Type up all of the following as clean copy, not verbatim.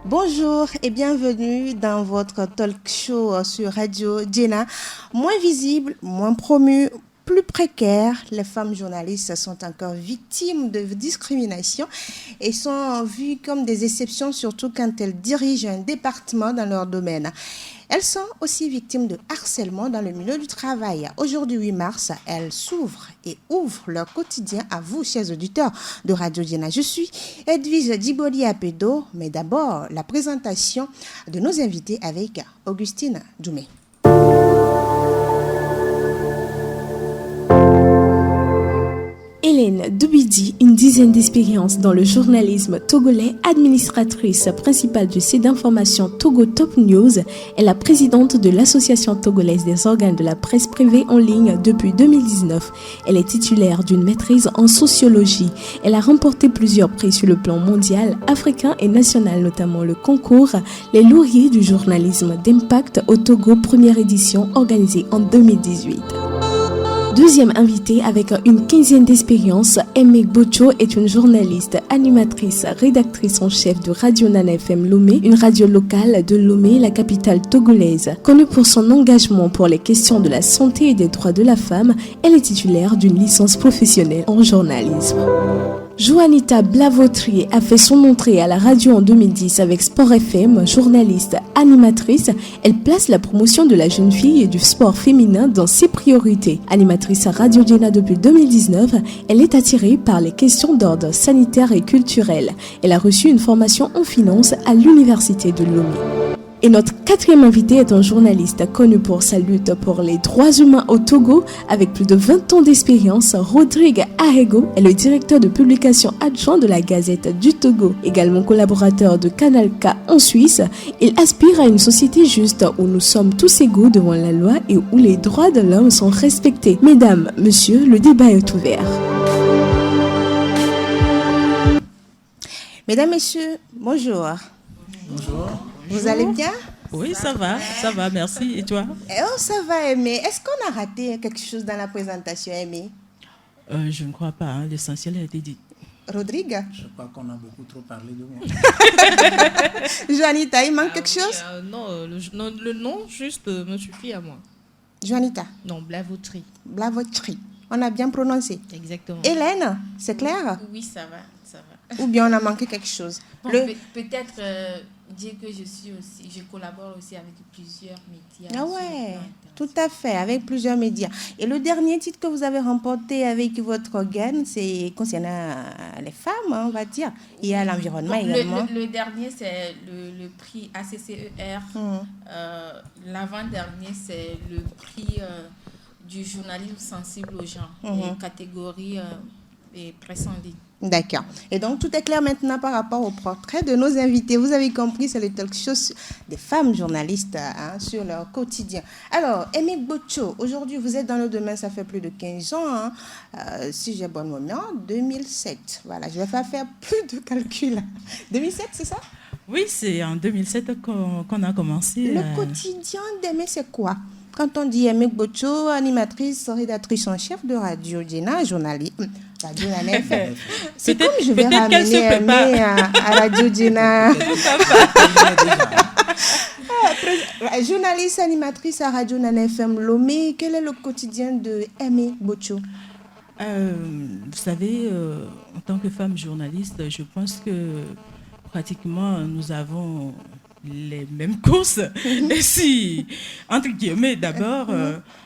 Bonjour et bienvenue dans votre talk show sur Radio Djena. Moins visible, moins promu, plus précaires, les femmes journalistes sont encore victimes de discrimination et sont vues comme des exceptions, surtout quand elles dirigent un département dans leur domaine. Elles sont aussi victimes de harcèlement dans le milieu du travail. Aujourd'hui, 8 mars, elles s'ouvrent et ouvrent leur quotidien à vous, chers auditeurs de Radio Djena. Je suis Edwige Djiboli Apedo, mais d'abord, la présentation de nos invités avec Augustine Doumé. Hélène Doubidi, une dizaine d'expériences dans le journalisme togolais, administratrice principale du site d'information Togo Top News, est la présidente de l'Association togolaise des organes de la presse privée en ligne depuis 2019. Elle est titulaire d'une maîtrise en sociologie. Elle a remporté plusieurs prix sur le plan mondial, africain et national, notamment le concours Les Lauriers du journalisme d'impact au Togo, première édition organisée en 2018. Deuxième invitée avec une quinzaine d'expérience, Aimé Bocho est une journaliste, animatrice, rédactrice en chef de Radio Nana FM Lomé, une radio locale de Lomé, la capitale togolaise. Connue pour son engagement pour les questions de la santé et des droits de la femme, elle est titulaire d'une licence professionnelle en journalisme. Juanita Blavotri a fait son entrée à la radio en 2010 avec Sport FM, journaliste, animatrice. Elle place la promotion de la jeune fille et du sport féminin dans ses priorités. Animatrice à Radio Djena depuis 2019, elle est attirée par les questions d'ordre sanitaire et culturel. Elle a reçu une formation en finance à l'université de Lomé. Et notre quatrième invité est un journaliste connu pour sa lutte pour les droits humains au Togo. Avec plus de 20 ans d'expérience, Rodrigue Ahego est le directeur de publication adjoint de la Gazette du Togo. Également collaborateur de Canal K en Suisse, il aspire à une société juste où nous sommes tous égaux devant la loi et où les droits de l'homme sont respectés. Mesdames, messieurs, le débat est ouvert. Mesdames, messieurs, bonjour. Bonjour. Vous allez bien? Oui, ça va, merci. Et toi? Oh, ça va, Aimé. Est-ce qu'on a raté quelque chose dans la présentation, Aimé? Je ne crois pas, l'essentiel a été dit. Rodrigue? Je crois qu'on a beaucoup trop parlé de moi. Juanita, il manque quelque chose? Non, le nom juste me suffit à moi. Juanita? Non, Blavotri. Blavotri. On a bien prononcé. Exactement. Hélène, c'est clair? Oui, ça va. Ou bien on a manqué quelque chose? Bon, peut-être dire que je collabore aussi avec plusieurs médias. Ah ouais, tout à fait, avec plusieurs médias. Et le dernier titre que vous avez remporté avec votre organe, c'est concernant les femmes, on va dire. Il y a l'environnement également. Le dernier, c'est le prix ACCER. L'avant-dernier, c'est le prix du journalisme sensible aux gens, catégorie et presse en ligne. D'accord. Et donc, tout est clair maintenant par rapport au portrait de nos invités. Vous avez compris, c'est le talk show des femmes journalistes sur leur quotidien. Alors, Aimé Bocho, aujourd'hui, vous êtes dans le domaine, ça fait plus de 15 ans, si j'ai bon moment, 2007. Voilà, je vais pas faire plus de calcul. 2007, c'est ça? Oui, c'est en 2007 qu'on a commencé. Le quotidien d'Aimé, c'est quoi? Quand on dit Aimé Bocho, animatrice, rédactrice en chef de Radio Djena, journaliste, Radio Nana FM. C'est comme je vais ramener Aimé à Radio Djena. Journaliste, animatrice à Radio Nana FM Lomé, quel est le quotidien de Aimé Bocho? Vous savez, en tant que femme journaliste, je pense que pratiquement nous avons les mêmes courses. Et si, entre guillemets, d'abord,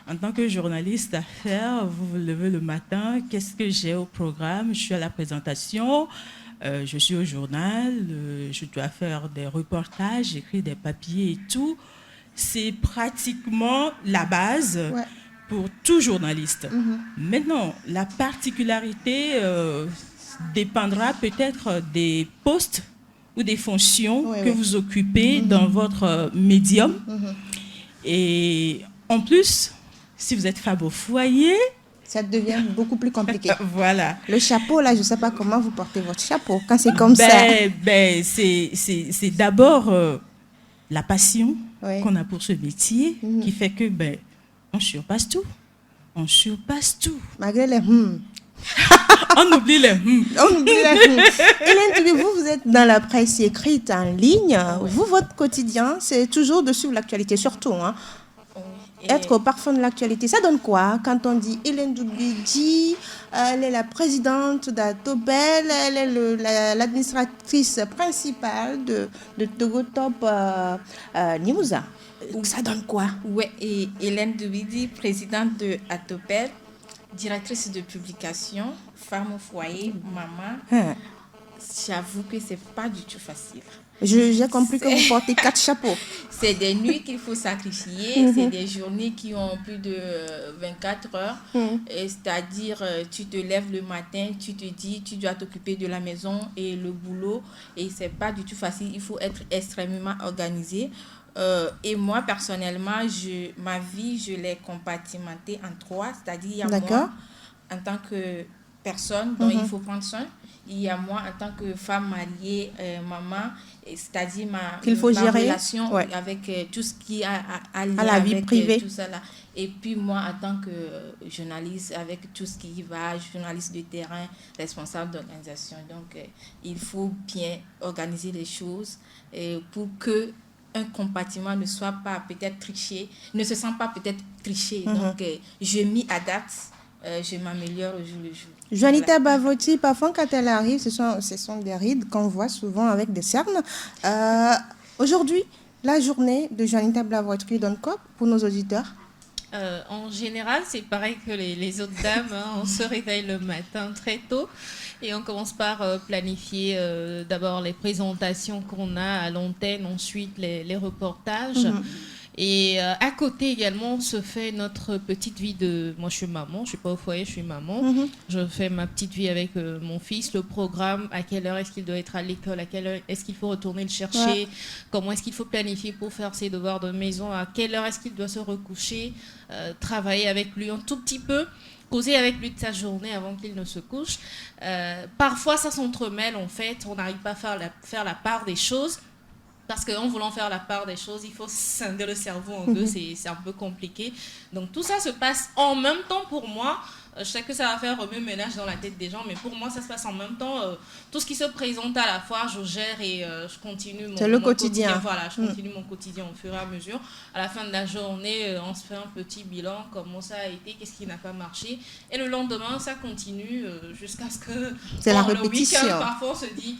en tant que journaliste à faire, vous vous levez le matin, qu'est-ce que j'ai au programme? Je suis à la présentation, je suis au journal, je dois faire des reportages, écrire des papiers et tout. C'est pratiquement la base pour tout journaliste. Maintenant, la particularité dépendra peut-être des postes ou des fonctions que vous occupez dans votre médium. Et en plus, si vous êtes femme au foyer, ça devient beaucoup plus compliqué. Voilà. Le chapeau, là, je ne sais pas comment vous portez votre chapeau quand c'est comme ça. C'est d'abord la passion qu'on a pour ce métier qui fait que on surpasse tout. On surpasse tout. Malgré les On oublie les On oublie Hélène Toubi, vous êtes dans la presse écrite en ligne. Vous, votre quotidien, c'est toujours de suivre l'actualité, surtout. Hein. Être au parfum de l'actualité, ça donne quoi quand on dit Hélène Toubi dit elle est la présidente d'Atobel, elle est l'administratrice principale de Togo Top News. Ça donne quoi? Oui, et Hélène Doubidi, présidente de Atopel, directrice de publication, femme au foyer, maman. J'avoue que c'est pas du tout facile. J'ai compris que vous portez 4 chapeaux. C'est des nuits qu'il faut sacrifier, c'est des journées qui ont plus de 24 heures. C'est-à-dire, tu te lèves le matin, tu te dis, tu dois t'occuper de la maison et le boulot. Et c'est pas du tout facile, il faut être extrêmement organisé. Et moi, personnellement, ma vie, je l'ai compartimentée en 3. C'est-à-dire, il y a moi, en tant que personne dont il faut prendre soin. Il y a moi, en tant que femme mariée, maman, c'est-à-dire ma relation avec tout ce qui a à la vie privée. Tout ça là. Et puis moi, en tant que journaliste, avec tout ce qui va, journaliste de terrain, responsable d'organisation. Donc, il faut bien organiser les choses pour que un compartiment ne soit pas peut-être triché, ne se sent pas peut-être triché. Donc, je m'y adapte, je m'améliore au jour le jour. Juanita Bavotti, parfois quand elle arrive, ce sont des rides qu'on voit souvent avec des cernes. Aujourd'hui, la journée de Juanita Bavotti donne quoi pour nos auditeurs? En général, c'est pareil que les autres dames. On se réveille le matin très tôt et on commence par planifier d'abord les présentations qu'on a à l'antenne, ensuite les reportages. Et à côté également, on se fait notre petite vie de... Moi, je suis maman, je ne suis pas au foyer, je suis maman. Je fais ma petite vie avec mon fils, le programme, à quelle heure est-ce qu'il doit être à l'école, à quelle heure est-ce qu'il faut retourner le chercher, comment est-ce qu'il faut planifier pour faire ses devoirs de maison, à quelle heure est-ce qu'il doit se recoucher, travailler avec lui un tout petit peu, causer avec lui de sa journée avant qu'il ne se couche. Parfois, ça s'entremêle en fait, on n'arrive pas à faire la part des choses. Parce qu'en voulant faire la part des choses, il faut scinder le cerveau en deux, c'est un peu compliqué. Donc tout ça se passe en même temps pour moi. Je sais que ça va faire remue-ménage dans la tête des gens, mais pour moi, ça se passe en même temps. Tout ce qui se présente à la fois, je gère et je continue mon quotidien. Voilà, je continue mon quotidien au fur et à mesure. À la fin de la journée, on se fait un petit bilan, comment ça a été, qu'est-ce qui n'a pas marché. Et le lendemain, ça continue jusqu'à ce que... C'est la répétition. Le week-end, parfois, on se dit,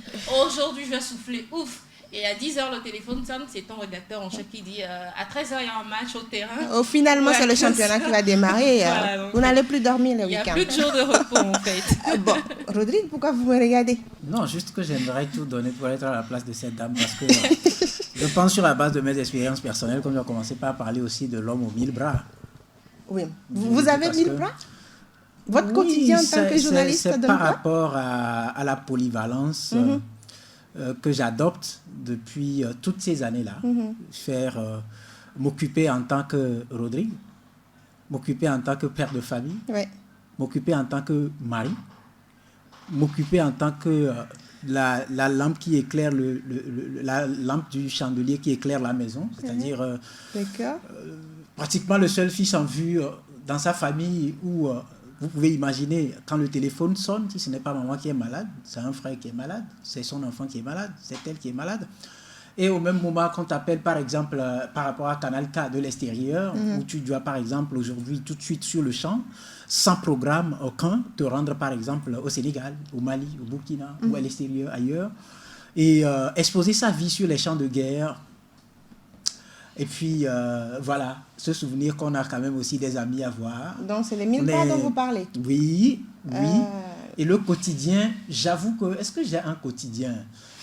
aujourd'hui, je vais souffler, ouf. Et à 10h, le téléphone sonne, c'est ton rédacteur en chef qui dit à 13h, il y a un match au terrain. Finalement, c'est le championnat qui va démarrer. Voilà, vous n'allez plus dormir le week-end. Il n'y a plus de jours de repos, en fait. Bon, Rodrigue, pourquoi vous me regardez? Non, juste que j'aimerais tout donner pour être à la place de cette dame. Parce que je pense sur la base de mes expériences personnelles, comme je vais commencer par parler aussi de l'homme aux 1000 bras. Oui. Vous avez 1000 bras? Votre quotidien en tant que journaliste, c'est par rapport à la polyvalence que j'adopte depuis toutes ces années-là. M'occuper en tant que Rodrigue, m'occuper en tant que père de famille, m'occuper en tant que mari, m'occuper en tant que la lampe qui éclaire la lampe du chandelier qui éclaire la maison, c'est-à-dire pratiquement le seul fils en vue dans sa famille où vous pouvez imaginer quand le téléphone sonne, si ce n'est pas maman qui est malade, c'est un frère qui est malade, c'est son enfant qui est malade, c'est elle qui est malade. Et au même moment qu'on t'appelle par exemple par rapport à Canal K de l'extérieur, où tu dois par exemple aujourd'hui tout de suite sur le champ, sans programme aucun, te rendre par exemple au Sénégal, au Mali, au Burkina ou à l'extérieur ailleurs, et exposer sa vie sur les champs de guerre. Et puis voilà, se souvenir qu'on a quand même aussi des amis à voir. Donc c'est les 1000 pas dont vous parlez. Oui. Et le quotidien, j'avoue que, est-ce que j'ai un quotidien ?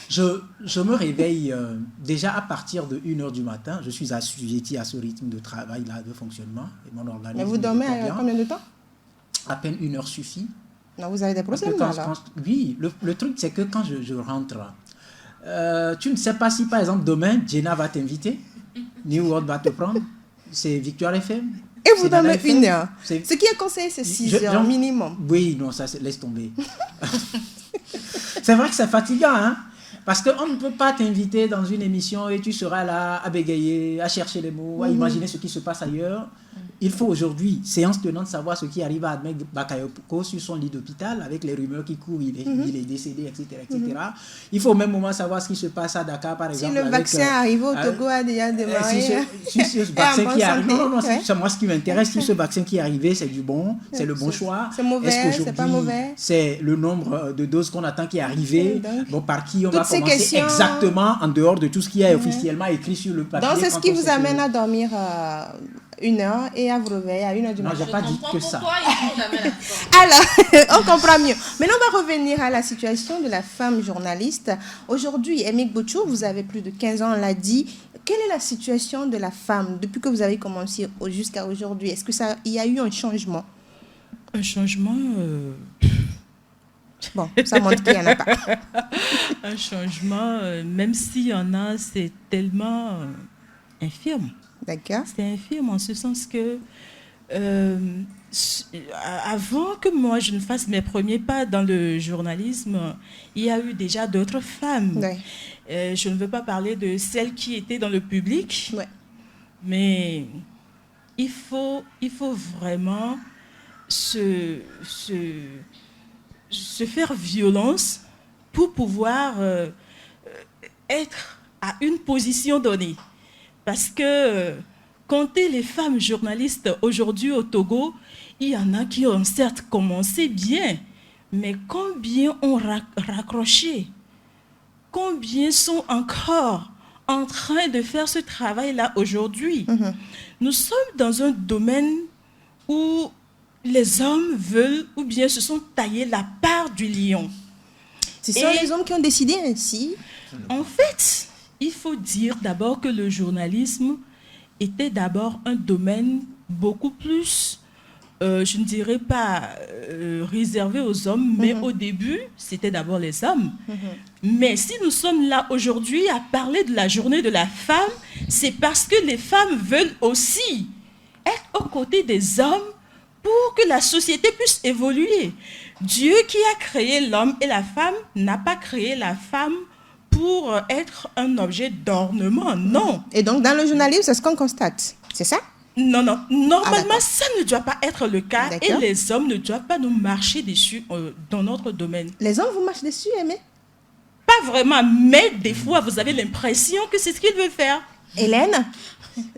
Je me réveille déjà à partir de 1h du matin. Je suis assujetti à ce rythme de travail, là, de fonctionnement. Et mon organisme. Mais vous dormez à combien de temps ? À peine 1 heure suffit. Non, vous avez des problèmes alors ? Oui, le truc c'est que quand je rentre, tu ne sais pas si par exemple demain, Jenna va t'inviter, New World va te prendre, c'est Victoire FM. Et vous dormez 1 heure. Ce qui est conseillé, c'est 6 heures minimum. Oui, non, ça laisse tomber. C'est vrai que c'est fatigant, hein? Parce qu'on ne peut pas t'inviter dans une émission et tu seras là à bégayer, à chercher les mots, à imaginer ce qui se passe ailleurs. il faut aujourd'hui, séance tenante, savoir ce qui arrive à Ahmed Bakayoko sur son lit d'hôpital, avec les rumeurs qui courent, il est décédé, etc. Il faut au même moment savoir ce qui se passe à Dakar, par exemple. Si le vaccin arrive au Togo a déjà démarré. Si ce vaccin qui arrive, non, c'est moi ce qui m'intéresse, si ce vaccin qui est arrivé, c'est du bon, c'est le bon choix. C'est mauvais, c'est pas mauvais. C'est le nombre de doses qu'on attend qui est arrivé, bon, par qui on va commencer exactement en dehors de tout ce qui est officiellement écrit sur le papier. Donc c'est ce qui vous amène à dormir 1 heure et à vous réveiller à 1 heure du matin. Non, j'ai pas dit que ça. Alors, on comprend mieux. Maintenant, on va revenir à la situation de la femme journaliste. Aujourd'hui, Emik Botcho, vous avez plus de 15 ans, on l'a dit. Quelle est la situation de la femme depuis que vous avez commencé jusqu'à aujourd'hui? Est-ce qu'il y a eu un changement? Un changement... Bon, ça montre qu'il n'y en a pas. Un changement, même s'il y en a, c'est tellement infirme. D'accord. C'est infirme en ce sens que avant que moi je ne fasse mes premiers pas dans le journalisme, il y a eu déjà d'autres femmes. Ouais. Je ne veux pas parler de celles qui étaient dans le public, ouais. Mais il faut vraiment se faire violence pour pouvoir être à une position donnée. Parce que compter les femmes journalistes aujourd'hui au Togo, il y en a qui ont certes commencé bien, mais combien ont raccroché? Combien sont encore en train de faire ce travail-là aujourd'hui? Nous sommes dans un domaine où les hommes veulent ou bien se sont taillés la part du lion. Ce sont les hommes qui ont décidé ainsi. En fait, il faut dire d'abord que le journalisme était d'abord un domaine beaucoup plus, je ne dirais pas réservé aux hommes, mais au début, c'était d'abord les hommes. Mais si nous sommes là aujourd'hui à parler de la journée de la femme, c'est parce que les femmes veulent aussi être aux côtés des hommes pour que la société puisse évoluer. Dieu qui a créé l'homme et la femme n'a pas créé la femme pour être un objet d'ornement, non. Et donc, dans le journalisme, c'est ce qu'on constate, c'est ça? Non. Normalement, ça ne doit pas être le cas. Et les hommes ne doivent pas nous marcher dessus dans notre domaine. Les hommes vous marchent dessus, Aimé? Pas vraiment, mais des fois, vous avez l'impression que c'est ce qu'ils veulent faire. Hélène,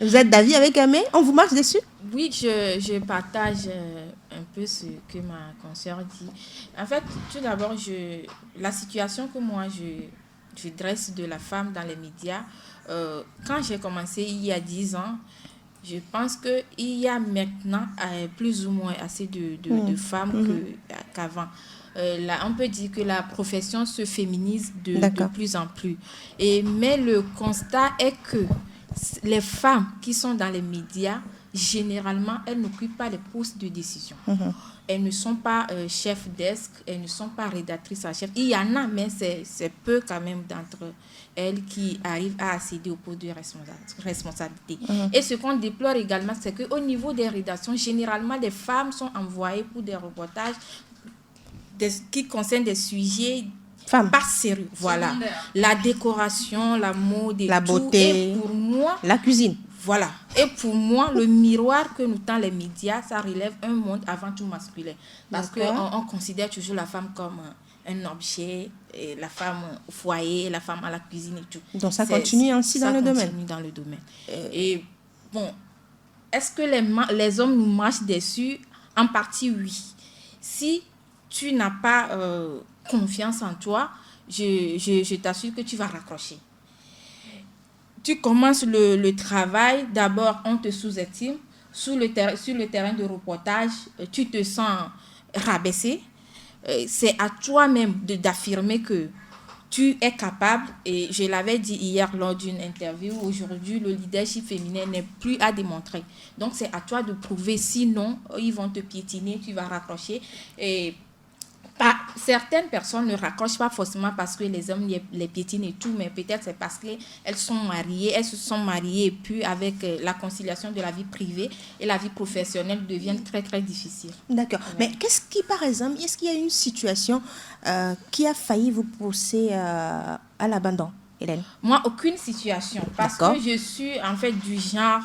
vous êtes d'avis avec Aimé? On vous marche dessus? Oui, je partage un peu ce que ma consoeur dit. En fait, tout d'abord, la situation que moi, je dresse de la femme dans les médias, quand j'ai commencé il y a 10 ans, je pense qu'il y a maintenant plus ou moins assez de femmes qu'avant. Là, on peut dire que la profession se féminise de plus en plus. Mais le constat est que les femmes qui sont dans les médias, généralement, elles n'occupent pas les postes de décision. Elles ne sont pas chefs desk, elles ne sont pas rédactrices en chef. Il y en a, mais c'est peu quand même d'entre elles qui arrivent à accéder au poste de responsabilité. Et ce qu'on déplore également, c'est qu'au niveau des rédactions, généralement, les femmes sont envoyées pour des reportages qui concernent des sujets pas sérieux. Voilà. La décoration, la mode, la beauté, et pour moi, la cuisine. Voilà. Et pour moi, le miroir que nous tend les médias, ça relève un monde avant tout masculin. Parce qu'on considère toujours la femme comme un objet, et la femme au foyer, la femme à la cuisine et tout. Donc ça continue ainsi dans le domaine. Ça continue dans le domaine. Et bon, est-ce que les hommes nous marchent dessus? En partie, oui. Si tu n'as pas confiance en toi, je t'assure que tu vas raccrocher. Tu commences le travail, d'abord on te sous-estime, sur le terrain de reportage, tu te sens rabaissé. C'est à toi-même d'affirmer que tu es capable, et je l'avais dit hier lors d'une interview, aujourd'hui le leadership féminin n'est plus à démontrer. Donc c'est à toi de prouver, sinon ils vont te piétiner, tu vas raccrocher. Et certaines personnes ne raccrochent pas forcément parce que les hommes les piétinent et tout, mais peut-être c'est parce qu'elles se sont mariées et puis avec la conciliation de la vie privée et la vie professionnelle deviennent très très difficiles. D'accord. Ouais. Mais qu'est-ce qui, par exemple, est-ce qu'il y a une situation qui a failli vous pousser à l'abandon, Hélène? Moi, aucune situation, parce que je suis en fait du genre,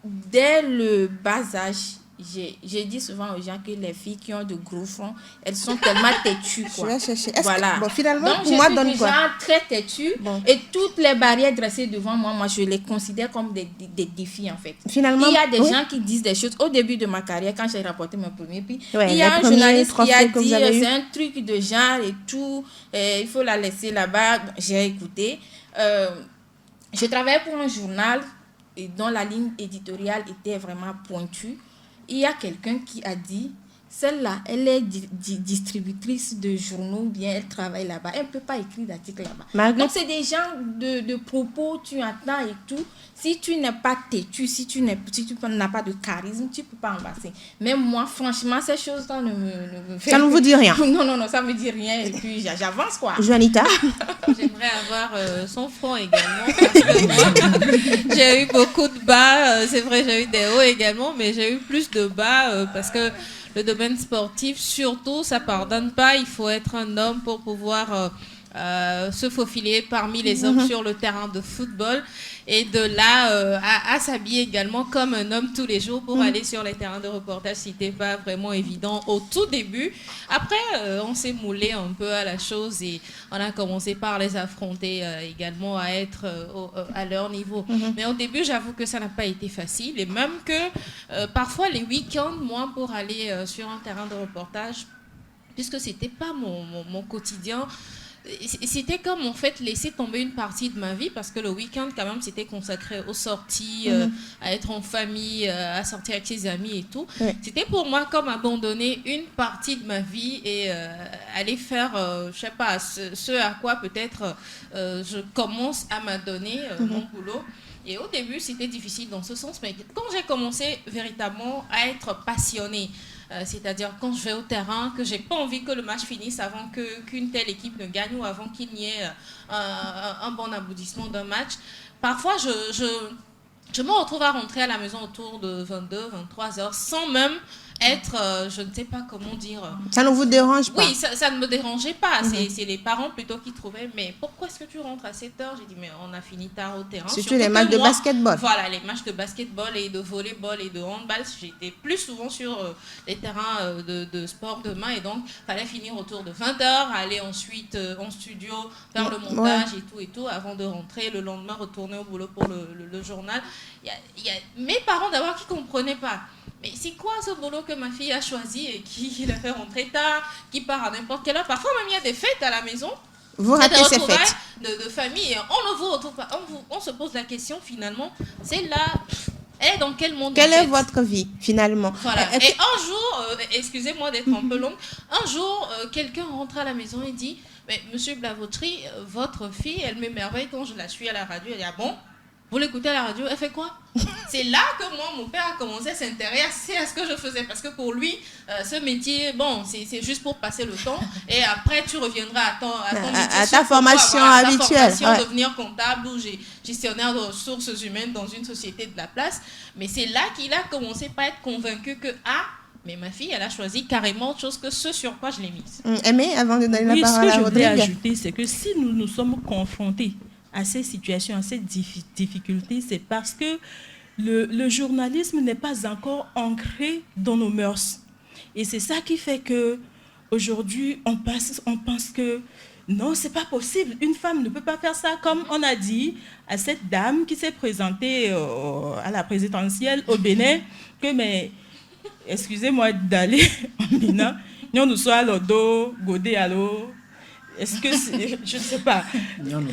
dès le bas âge, je dis souvent aux gens que les filles qui ont de gros fronts, elles sont tellement têtues, quoi. Je vais chercher. Voilà. Bon, finalement, donc, pour moi, donne suis quoi? genre très têtue. Bon. Et toutes les barrières dressées devant moi, je les considère comme des défis, en fait. Finalement, il y a des gens qui disent des choses. Au début de ma carrière, quand j'ai rapporté mon premier prix, ouais, il y a un journaliste qui a dit c'est un truc de genre et tout, il faut la laisser là-bas. Bon, j'ai écouté. Je travaillais pour un journal dont la ligne éditoriale était vraiment pointue. Il y a quelqu'un qui a dit, celle-là, elle est distributrice de journaux, bien, elle travaille là-bas. Elle ne peut pas écrire d'articles là-bas. Donc, c'est des gens de propos, tu entends et tout. Si tu n'es pas têtu, si tu n'as pas de charisme, tu ne peux pas embrasser. Même moi, franchement, ces choses-là ne me fait... Ça ne vous dit rien? Non, ça ne me dit rien. Et puis, j'avance, quoi. Juanita? J'aimerais avoir son front également. Parce que moi, j'ai eu beaucoup de bas. C'est vrai, j'ai eu des hauts également, mais j'ai eu plus de bas parce que le domaine sportif, surtout, ça ne pardonne pas. Il faut être un homme pour pouvoir se faufiler parmi les hommes sur le terrain de football. Et de là à s'habiller également comme un homme tous les jours pour aller sur les terrains de reportage, c'était pas vraiment évident au tout début. Après, on s'est moulé un peu à la chose et on a commencé par les affronter également à être à leur niveau. Mais au début, j'avoue que ça n'a pas été facile et même que parfois les week-ends, moi, pour aller sur un terrain de reportage, puisque c'était pas mon quotidien, c'était comme en fait laisser tomber une partie de ma vie parce que le week-end quand même c'était consacré aux sorties, à être en famille, à sortir avec ses amis et tout. C'était pour moi comme abandonner une partie de ma vie et aller faire, je sais pas, ce à quoi peut-être je commence à m'adonner mon boulot. Et au début c'était difficile dans ce sens, mais quand j'ai commencé véritablement à être passionnée, c'est-à-dire quand je vais au terrain, que j'ai pas envie que le match finisse avant qu'une telle équipe ne gagne ou avant qu'il n'y ait un bon aboutissement d'un match. Parfois, je me retrouve à rentrer à la maison autour de 22, 23 heures sans même être, je ne sais pas comment dire... Ça ne vous dérange pas? Oui, ça ne me dérangeait pas. C'est les parents plutôt qui trouvaient, mais pourquoi est-ce que tu rentres à 7 heures? J'ai dit, mais on a fini tard au terrain. Surtout les matchs de basketball. Voilà, les matchs de basketball et de volleyball et de handball. J'étais plus souvent sur les terrains de sport de main et donc il fallait finir autour de 20 heures, aller ensuite en studio, faire le montage et tout, avant de rentrer le lendemain, retourner au boulot pour le journal. Il y a mes parents d'abord qui ne comprenaient pas. Mais c'est quoi ce boulot que ma fille a choisi et qui la fait rentrer tard, qui part à n'importe quelle heure? Parfois même il y a des fêtes à la maison. Vous ratez ces fêtes de famille et on ne vous retrouve pas. On se pose la question finalement, c'est là... Et dans quel monde? Quelle est votre vie finalement? Voilà. Et un jour, excusez-moi d'être un peu longue, un jour quelqu'un rentre à la maison et dit, mais Monsieur Blavotry, votre fille, elle m'émerveille quand je la suis à la radio. Elle dit, ah bon? Vous l'écoutez à la radio, elle fait quoi? C'est là que moi, mon père a commencé à s'intéresser à ce que je faisais. Parce que pour lui, ce métier, bon, c'est juste pour passer le temps. Et après, tu reviendras à ton métier. À ta formation habituelle. Devenir comptable ou gestionnaire de ressources humaines dans une société de la place. Mais c'est là qu'il a commencé par être convaincu que, mais ma fille, elle a choisi carrément autre chose que ce sur quoi je l'ai mise. Aimée, avant de donner la parole à Rodrigue. Ce que je voulais ajouter, c'est que si nous sommes confrontés à ces situations, à ces difficultés, c'est parce que le journalisme n'est pas encore ancré dans nos mœurs. Et c'est ça qui fait qu'aujourd'hui, on pense que non, c'est pas possible. Une femme ne peut pas faire ça, comme on a dit à cette dame qui s'est présentée à la présidentielle au Bénin, que mais, excusez-moi d'aller en Bénin, nous sommes à l'odo, godé à l'eau. Est-ce que c'est, je ne sais pas. Non.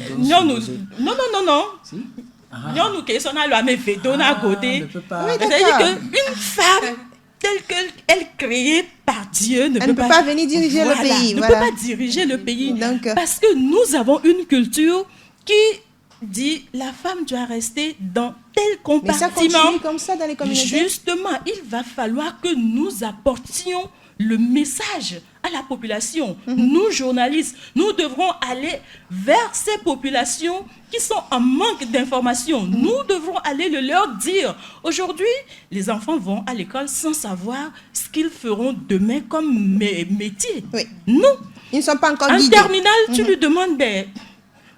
Si? Nous qui sommes à mais veto à côté. C'est-à-dire qu'une femme telle qu'elle créée par Dieu ne peut pas venir diriger le pays. Ne peut pas diriger le pays. Donc, parce que nous avons une culture qui dit la femme doit rester dans tel compartiment. Mais ça continue comme ça dans les communautés. Justement, il va falloir que nous apportions le message à la population. Nous, journalistes, nous devrons aller vers ces populations qui sont en manque d'informations. Nous devrons aller le leur dire. Aujourd'hui, les enfants vont à l'école sans savoir ce qu'ils feront demain comme métier. Oui. Nous, ils ne sont pas encore guidés. En terminale, tu lui demandes,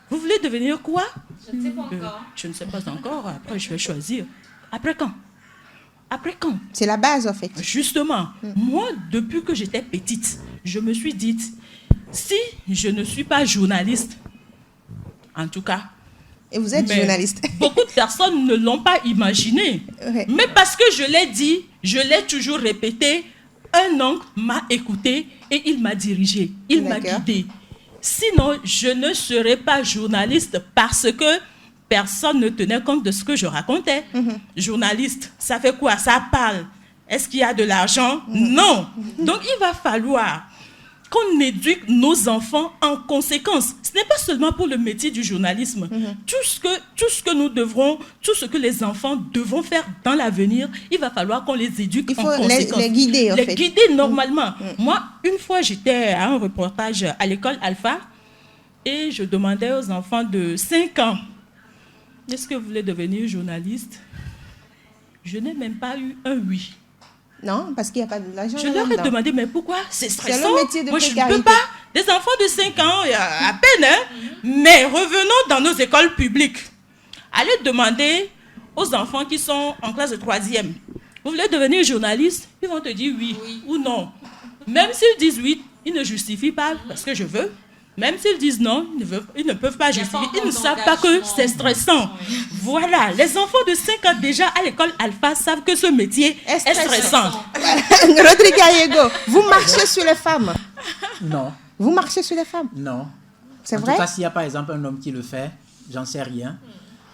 vous voulez devenir quoi? Je ne sais pas encore. Je ne sais pas encore. Après, je vais choisir. Après quand? Après quand? C'est la base, en fait. Justement, moi, depuis que j'étais petite, je me suis dit, si je ne suis pas journaliste, en tout cas... Et vous êtes journaliste. Beaucoup de personnes ne l'ont pas imaginé. Ouais. Mais parce que je l'ai dit, je l'ai toujours répété, un oncle m'a écouté et il m'a dirigé, il m'a guidé. Sinon, je ne serais pas journaliste parce que personne ne tenait compte de ce que je racontais. Journaliste, ça fait quoi? Ça parle. Est-ce qu'il y a de l'argent? Non. Donc, il va falloir qu'on éduque nos enfants en conséquence. Ce n'est pas seulement pour le métier du journalisme. Tout ce que nous devrons, tout ce que les enfants devront faire dans l'avenir, il va falloir qu'on les éduque en conséquence. Il faut les guider, en fait. Les guider normalement. Moi, une fois, j'étais à un reportage à l'école Alpha et je demandais aux enfants de 5 ans, est-ce que vous voulez devenir journaliste? Je n'ai même pas eu un oui. Non, parce qu'il n'y a pas de l'argent. Je leur ai demandé, mais pourquoi? C'est stressant. C'est le métier de précarité. Je ne peux pas. Des enfants de 5 ans, à peine, hein? Mais revenons dans nos écoles publiques. Allez demander aux enfants qui sont en classe de 3e, vous voulez devenir journaliste? Ils vont te dire oui ou non. Même s'ils disent oui, ils ne justifient pas parce que je veux. Même s'ils disent non, ils ne peuvent pas justifier. Ils ne savent pas que c'est stressant. Voilà, les enfants de 5 ans déjà à l'école Alpha savent que ce métier est stressant. Rodrigue Gallego, vous marchez sur les femmes? Non. Vous marchez sur les femmes? Non. C'est vrai? En tout cas, s'il y a par exemple un homme qui le fait, j'en sais rien.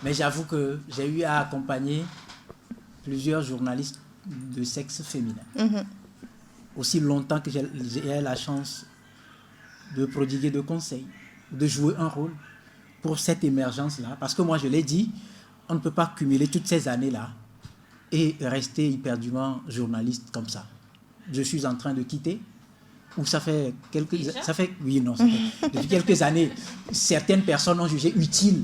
Mais j'avoue que j'ai eu à accompagner plusieurs journalistes de sexe féminin. Aussi longtemps que j'ai eu la chance de prodiguer de conseils, de jouer un rôle pour cette émergence-là. Parce que moi, je l'ai dit, on ne peut pas cumuler toutes ces années-là et rester éperdument journaliste comme ça. Je suis en train de quitter, ou ça fait depuis quelques années, certaines personnes ont jugé utile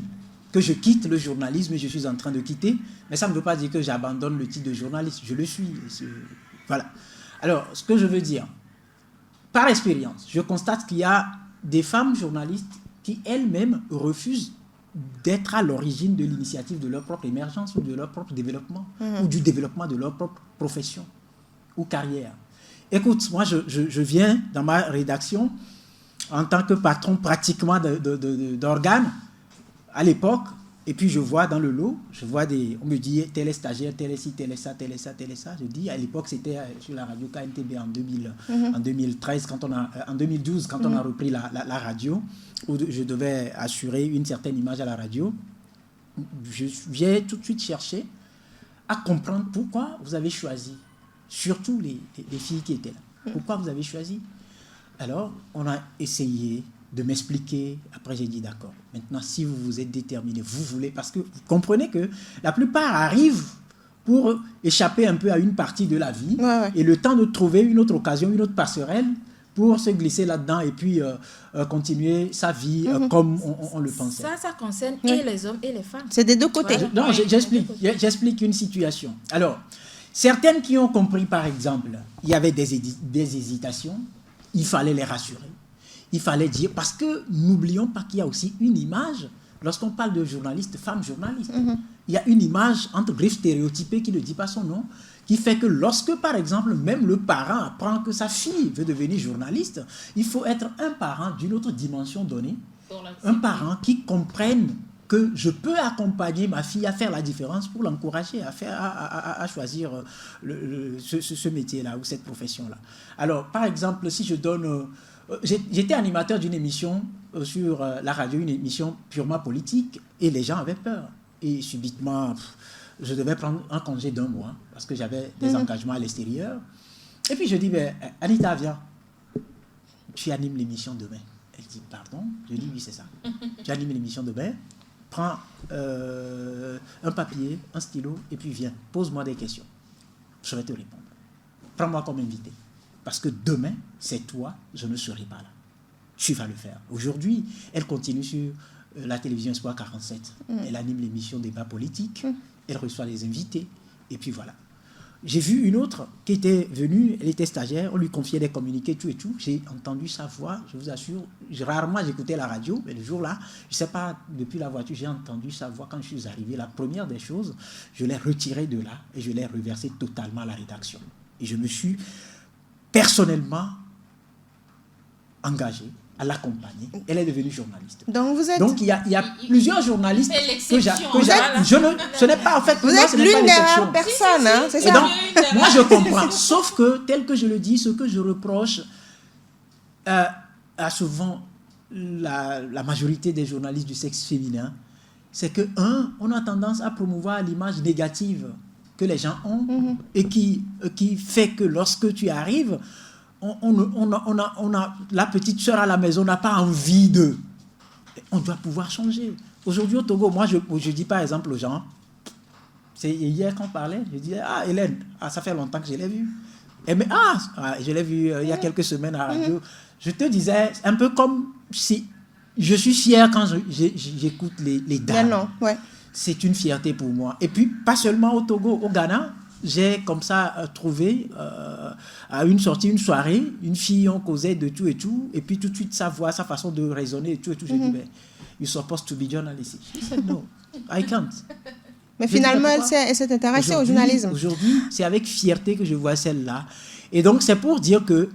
que je quitte le journalisme et je suis en train de quitter, mais ça ne veut pas dire que j'abandonne le titre de journaliste, je le suis. Voilà. Alors, ce que je veux dire, par expérience, je constate qu'il y a des femmes journalistes qui elles-mêmes refusent d'être à l'origine de l'initiative de leur propre émergence ou de leur propre développement, ou du développement de leur propre profession ou carrière. Écoute, moi je viens dans ma rédaction en tant que patron pratiquement d'organes à l'époque, et puis je vois dans le lot, on me dit tel est stagiaire, tel est ci, tel est ça, tel est ça, tel est ça. Je dis, à l'époque c'était sur la radio KNTB en 2013, en 2012 quand on a repris la radio, où je devais assurer une certaine image à la radio. Je viens tout de suite chercher à comprendre pourquoi vous avez choisi, surtout les filles qui étaient là. Pourquoi vous avez choisi? Alors, on a essayé de m'expliquer. Après, j'ai dit d'accord. Maintenant, si vous vous êtes déterminé, vous voulez, parce que vous comprenez que la plupart arrivent pour échapper un peu à une partie de la vie et le temps de trouver une autre occasion, une autre passerelle pour se glisser là-dedans et puis continuer sa vie comme on le pensait. Ça concerne et les hommes et les femmes. C'est des deux côtés. Non, j'explique une situation. Alors, certaines qui ont compris, par exemple, il y avait des hésitations, il fallait les rassurer. Il fallait dire, parce que n'oublions pas qu'il y a aussi une image, lorsqu'on parle de journaliste, femme journaliste, il y a une image entre griffes stéréotypée qui ne dit pas son nom, qui fait que lorsque, par exemple, même le parent apprend que sa fille veut devenir journaliste, il faut être un parent d'une autre dimension donnée, un parent qui comprenne que je peux accompagner ma fille à faire la différence pour l'encourager à choisir ce métier-là ou cette profession-là. Alors, par exemple, si je donne... J'étais animateur d'une émission sur la radio, une émission purement politique, et les gens avaient peur. Et subitement, je devais prendre un congé d'1 mois, parce que j'avais des engagements à l'extérieur. Et puis je dis, Anita, viens, tu animes l'émission demain. Elle dit, pardon? Je dis, oui, c'est ça. Tu animes l'émission demain, prends un papier, un stylo, et puis viens, pose-moi des questions. Je vais te répondre. Prends-moi comme invité. Parce que demain, c'est toi, je ne serai pas là. Tu vas le faire. Aujourd'hui, elle continue sur la télévision Espoir 47. Elle anime l'émission Débat politique. Elle reçoit les invités. Et puis voilà. j'ai vu une autre qui était venue, elle était stagiaire, on lui confiait des communiqués, tout et tout. J'ai entendu sa voix, je vous assure. Rarement j'écoutais la radio, mais le jour-là, je ne sais pas, depuis la voiture, j'ai entendu sa voix quand je suis arrivé. La première des choses, je l'ai retirée de là et je l'ai reversée totalement à la rédaction. Et je me suis personnellement engagé à l'accompagner. Elle est devenue journaliste. Donc il y a plusieurs journalistes que ce n'est pas en fait. Vous êtes l'une des rares personnes, hein, c'est ça. Donc, moi je comprends. Sauf que tel que je le dis, ce que je reproche à souvent la majorité des journalistes du sexe féminin, c'est que on a tendance à promouvoir l'image négative que les gens ont et qui fait que lorsque tu arrives, on a la petite sœur à la maison n'a pas envie de. On doit pouvoir changer. Aujourd'hui au Togo, moi je dis par exemple aux gens, c'est hier qu'on parlait, je disais Hélène, ça fait longtemps que je l'ai vue. Mais je l'ai vue il y a quelques semaines à la radio. Je te disais un peu comme si je suis fier quand j'écoute les dames. Non, ouais. C'est une fierté pour moi. Et puis pas seulement au Togo, au Ghana. J'ai comme ça trouvé à une sortie, une soirée, une fille, on causait de tout et tout, et puis tout de suite sa voix, sa façon de raisonner et tout et tout. J'ai dit, mais you're supposed to be journalist. She said, no, I can't. Mais finalement, elle s'est intéressée au journalisme. Aujourd'hui, c'est avec fierté que je vois celle-là. Et donc, c'est pour dire que,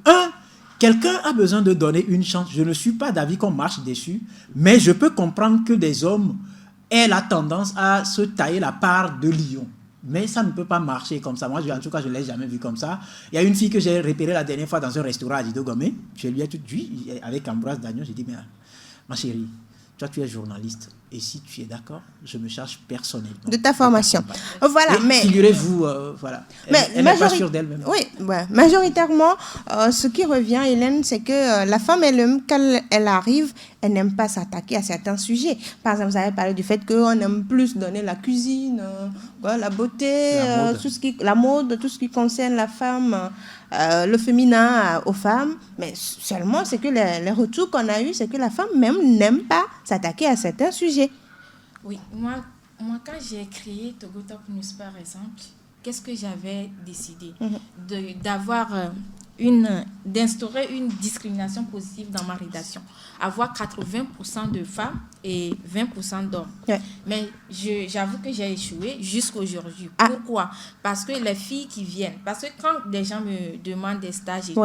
quelqu'un a besoin de donner une chance. Je ne suis pas d'avis qu'on marche dessus, mais je peux comprendre que des hommes aient la tendance à se tailler la part de lion. Mais ça ne peut pas marcher comme ça. Moi, en tout cas, je ne l'ai jamais vu comme ça. Il y a une fille que j'ai repérée la dernière fois dans un restaurant à Didogomé. Je lui ai tout dit, avec Ambroise Dagnon, j'ai dit, mais ma chérie, toi, tu es journaliste. Et si tu es d'accord, je me charge personnellement de ta formation. Voilà, mais figurez-vous, voilà. Elle n'est pas sûre d'elle-même. Oui, ouais. Majoritairement, ce qui revient, Hélène, c'est que la femme elle-même, quand elle arrive, elle n'aime pas s'attaquer à certains sujets. Par exemple, vous avez parlé du fait qu'on aime plus donner la cuisine, la beauté, la mode, tout ce qui concerne la femme, le féminin aux femmes. Mais seulement, c'est que les retours qu'on a eus, c'est que la femme même n'aime pas s'attaquer à certains sujets. Oui, moi quand j'ai créé Togo Top News, par exemple, qu'est-ce que j'avais décidé d'instaurer une discrimination positive dans ma rédaction, avoir 80% de femmes et 20% d'hommes. Ouais. Mais j'avoue que j'ai échoué jusqu'aujourd'hui. Pourquoi? Parce que les filles qui viennent, parce que quand des gens me demandent des stages et tout,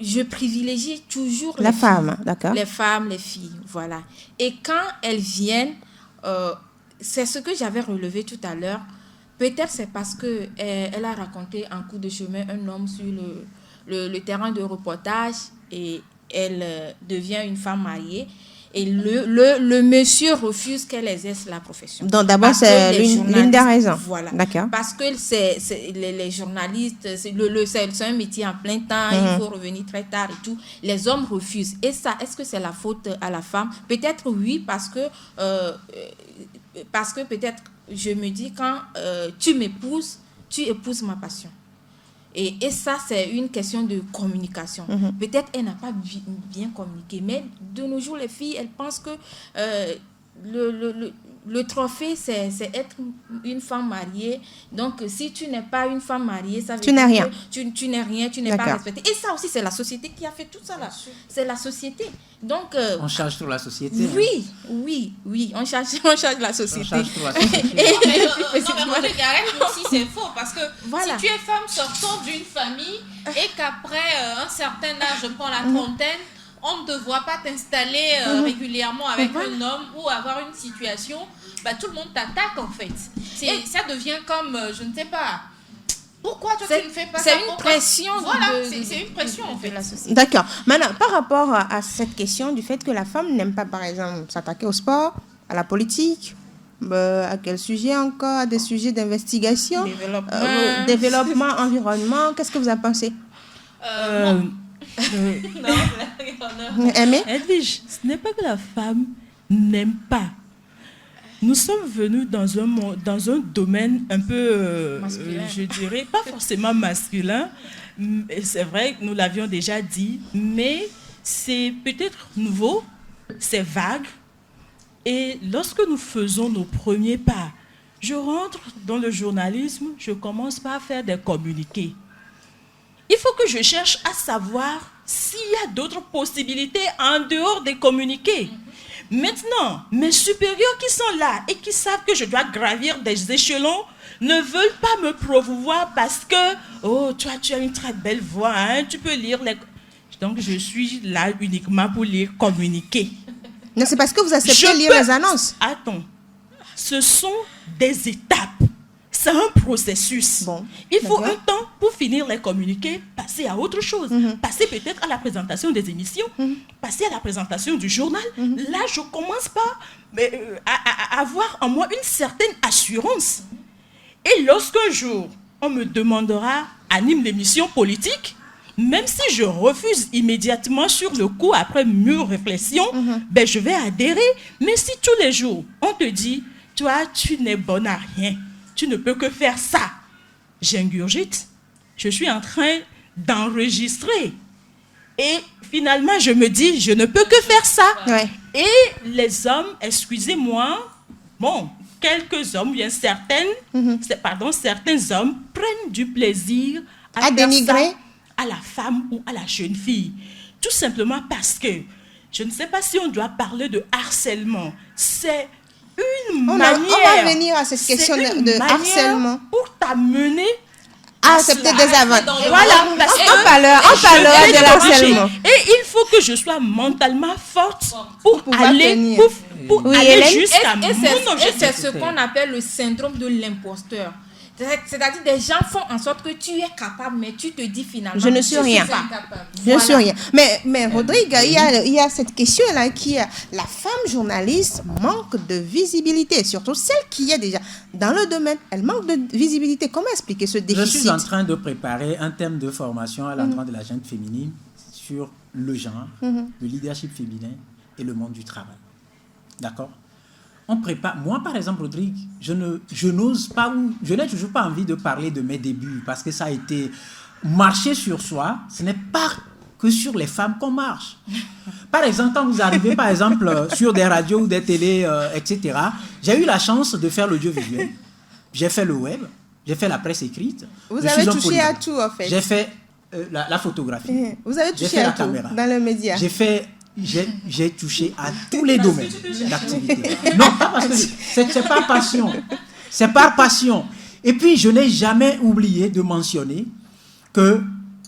je privilégie toujours les femmes, d'accord. Les femmes, les filles, voilà. Et quand elles viennent, c'est ce que j'avais relevé tout à l'heure. Peut-être c'est parce que elle a raconté en cours de chemin un homme sur le terrain de reportage et elle devient une femme mariée. Et le monsieur refuse qu'elle exerce la profession. Donc d'abord, c'est l'une des raisons. Voilà. D'accord. Parce que les journalistes, c'est un métier en plein temps, il faut revenir très tard et tout. Les hommes refusent. Et ça, est-ce que c'est la faute à la femme? Peut-être oui, parce que peut-être, je me dis, quand tu m'épouses, tu épouses ma passion. Et ça, c'est une question de communication. Peut-être elle n'a pas bien communiqué, mais de nos jours, les filles, elles pensent que le trophée, c'est être une femme mariée. Donc, si tu n'es pas une femme mariée, ça veut dire que tu n'es rien, tu n'es pas respectée. Et ça aussi, c'est la société qui a fait tout ça là. C'est la société. Donc, on charge sur la société. Oui, on charge la société. Non, mais aussi, c'est faux. Parce que si tu es femme sortant d'une famille et qu'après un certain âge, je prends la trentaine, on ne te voit pas t'installer régulièrement avec un homme ou avoir une situation, tout le monde t'attaque en fait. Ça devient comme, je ne sais pas, pourquoi toi tu ne fais pas ça? C'est une pression. Voilà, c'est une pression en fait. La société. D'accord. Maintenant, par rapport à cette question du fait que la femme n'aime pas, par exemple, s'attaquer au sport, à la politique, à quel sujet encore? À des sujets d'investigation, développement, environnement, qu'est-ce que vous en pensez? Edwige, ce n'est pas que la femme n'aime pas. Nous sommes venus dans un domaine un peu, je dirais, pas forcément masculin. C'est vrai que nous l'avions déjà dit, mais c'est peut-être nouveau, c'est vague. Et lorsque nous faisons nos premiers pas, je rentre dans le journalisme, je commence par faire des communiqués. Il faut que je cherche à savoir s'il y a d'autres possibilités en dehors des communiqués. Maintenant, mes supérieurs qui sont là et qui savent que je dois gravir des échelons ne veulent pas me promouvoir parce que, oh, toi, tu as une très belle voix, hein, tu peux lire les... Donc, je suis là uniquement pour lire communiquer. Non, c'est parce que vous acceptez de lire les annonces. Attends, ce sont des étapes. C'est un processus. Bon, il faut un temps pour finir les communiqués, passer à autre chose. Passer peut-être à la présentation des émissions, passer à la présentation du journal. Là, je commence par à avoir en moi une certaine assurance. Et lorsqu'un jour, on me demandera, anime l'émission politique, même si je refuse immédiatement sur le coup, après mûre réflexion, ben je vais adhérer. Mais si tous les jours, on te dit, toi, tu n'es bonne à rien, tu ne peux que faire ça, j'ingurgite. Je suis en train d'enregistrer. Et finalement, je me dis, je ne peux que faire ça. Ouais. Et les hommes, excusez-moi, bon, quelques hommes, bien certains hommes prennent du plaisir à dénigrer à la femme ou à la jeune fille. Tout simplement parce que, je ne sais pas si on doit parler de harcèlement. C'est une manière... On va venir à cette question de harcèlement. Pour t'amener à accepter des avances. Voilà, on parlera de harcèlement. Et il faut que je sois mentalement forte pour aller, pour aller jusqu'à mon objectif. Et c'est ce qu'on appelle le syndrome de l'imposteur. C'est-à-dire des gens font en sorte que tu es capable, mais tu te dis finalement... Je ne suis rien. Je ne suis rien. Mais Rodrigue, il y a cette question-là qui est la femme journaliste manque de visibilité, surtout celle qui est déjà dans le domaine, elle manque de visibilité. Comment expliquer ce déficit? Je suis en train de préparer un thème de formation à l'endroit de la jeune féminine sur le genre, le leadership féminin et le monde du travail. D'accord? On prépare. Moi, par exemple, Rodrigue, je n'ai toujours pas envie de parler de mes débuts parce que ça a été marcher sur soi. Ce n'est pas que sur les femmes qu'on marche. Par exemple, quand vous arrivez, par exemple, sur des radios ou des télés, etc., j'ai eu la chance de faire l'audiovisuel. J'ai fait le web, j'ai fait la presse écrite. Vous avez touché à tout, en fait. J'ai fait la photographie. Vous avez touché à tout caméra. Dans le média. J'ai touché à tous les domaines d'activité. Non, pas parce que c'est par passion. C'est par passion. Et puis, je n'ai jamais oublié de mentionner que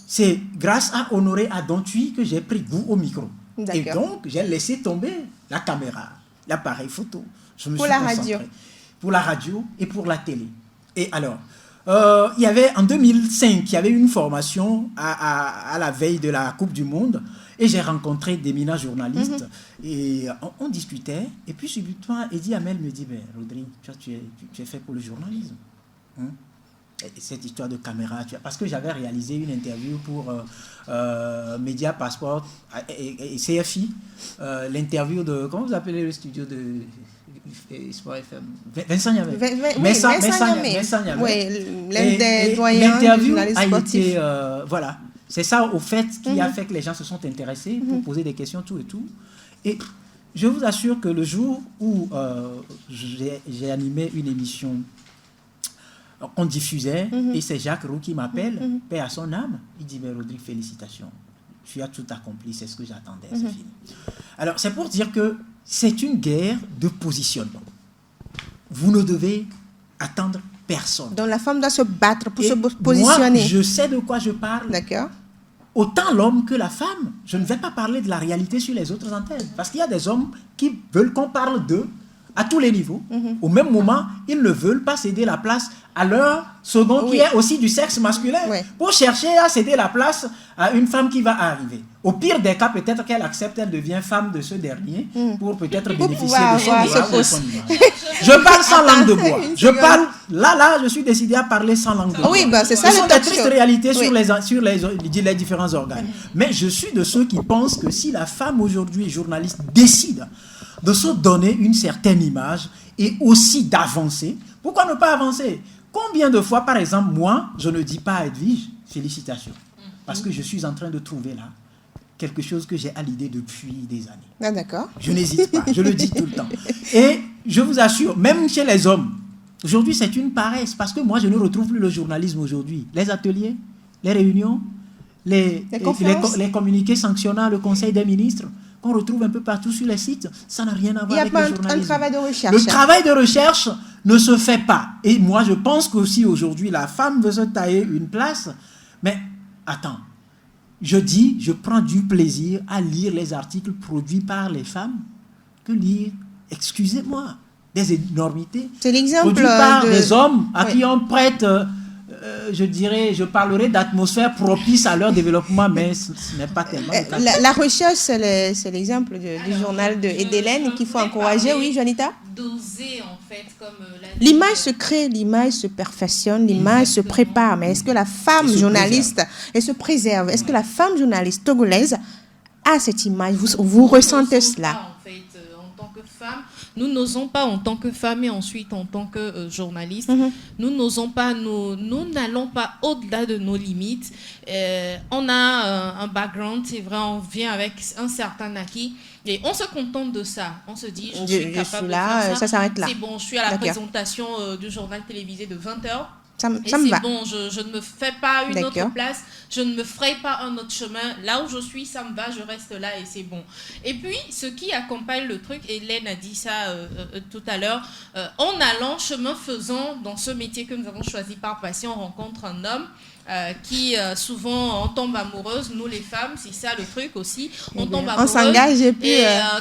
c'est grâce à Honoré Adontuy que j'ai pris goût au micro. Et donc, j'ai laissé tomber la caméra, l'appareil photo. Je me suis concentré. Pour la radio et pour la télé. Et alors, il y avait en 2005, il y avait une formation à la veille de la Coupe du Monde. Et j'ai rencontré d'éminents journalistes et on discutait. Et puis subitement, Eddie Hamel me dit, Rodrigue, tu es fait pour le journalisme. Et cette histoire de caméra, parce que j'avais réalisé une interview pour Média Passport et CFI, l'interview de, comment vous appelez le studio de Sport FM? Vincent Yamé. Vincent Yamé. Oui, l'un des doyens du journalisme sportif. Voilà. C'est ça, au fait, qui a fait que les gens se sont intéressés pour poser des questions, tout et tout. Et je vous assure que le jour où j'ai animé une émission qu'on diffusait, et c'est Jacques Roux qui m'appelle, paix à son âme, il dit, Rodrigue, félicitations, tu as tout accompli, c'est ce que j'attendais, c'est fini. Alors, c'est pour dire que c'est une guerre de positionnement. Vous ne devez attendre personne. Donc la femme doit se battre pour se positionner. Moi, je sais de quoi je parle. D'accord. Autant l'homme que la femme. Je ne vais pas parler de la réalité sur les autres antennes. Parce qu'il y a des hommes qui veulent qu'on parle d'eux à tous les niveaux. Au même moment, ils ne veulent pas céder la place à leur second qui est aussi du sexe masculin pour chercher à céder la place à une femme qui va arriver. Au pire des cas, peut-être qu'elle accepte, elle devient femme de ce dernier pour peut-être bénéficier de son image. Je parle sans langue de bois. Je suis décidé à parler sans langue de bois. Oui, c'est ça. Ce sont des tristes réalités sur les différents organes. Mais je suis de ceux qui pensent que si la femme aujourd'hui, journaliste, décide de se donner une certaine image et aussi d'avancer, pourquoi ne pas avancer? Combien de fois, par exemple, moi, je ne dis pas à Edwige, félicitations, parce que je suis en train de trouver là quelque chose que j'ai à l'idée depuis des années. Ah, d'accord. Je n'hésite pas, je le dis tout le temps. Et je vous assure, même chez les hommes, Aujourd'hui, c'est une paresse parce que moi, je ne retrouve plus le journalisme aujourd'hui. Les ateliers, les réunions, les communiqués sanctionnant le Conseil des ministres, qu'on retrouve un peu partout sur les sites, ça n'a rien à voir avec le journalisme. Il n'y a pas un travail de recherche. Le travail de recherche ne se fait pas. Et moi, je pense qu'aussi aujourd'hui, la femme veut se tailler une place. Mais attends, je prends du plaisir à lire les articles produits par les femmes que lire, excusez-moi, des énormités. C'est l'exemple produits par des hommes à qui on prête... je parlerai d'atmosphère propice à leur développement, mais ce n'est pas tellement le cas. La recherche, c'est l'exemple du journal d'Hélène qu'il faut encourager. Oui, Janita? Doser, en fait, comme l'image se crée, l'image se perfectionne, l'image se prépare. Mais est-ce que la femme journaliste, elle se préserve? Est-ce que la femme journaliste togolaise a cette image? Vous ressentez cela? En fait, en tant que femme, nous n'osons pas en tant que femme et ensuite en tant que journaliste, nous n'osons pas, nous n'allons pas au-delà de nos limites. On a un background, c'est vrai, on vient avec un certain acquis et on se contente de ça. On se dit, je suis capable de faire ça. Ça s'arrête là. C'est bon, je suis à la présentation du journal télévisé de 20h. Ça me c'est va. Bon, je ne me fais pas une autre place, je ne me ferai pas un autre chemin. Là où je suis, ça me va, je reste là et c'est bon. Et puis, ce qui accompagne le truc, Hélène a dit ça tout à l'heure, en allant, chemin faisant, dans ce métier que nous avons choisi par passion, on rencontre un homme qui souvent on tombe amoureuse, nous les femmes, c'est ça le truc aussi, on tombe amoureuse. On s'engage et puis...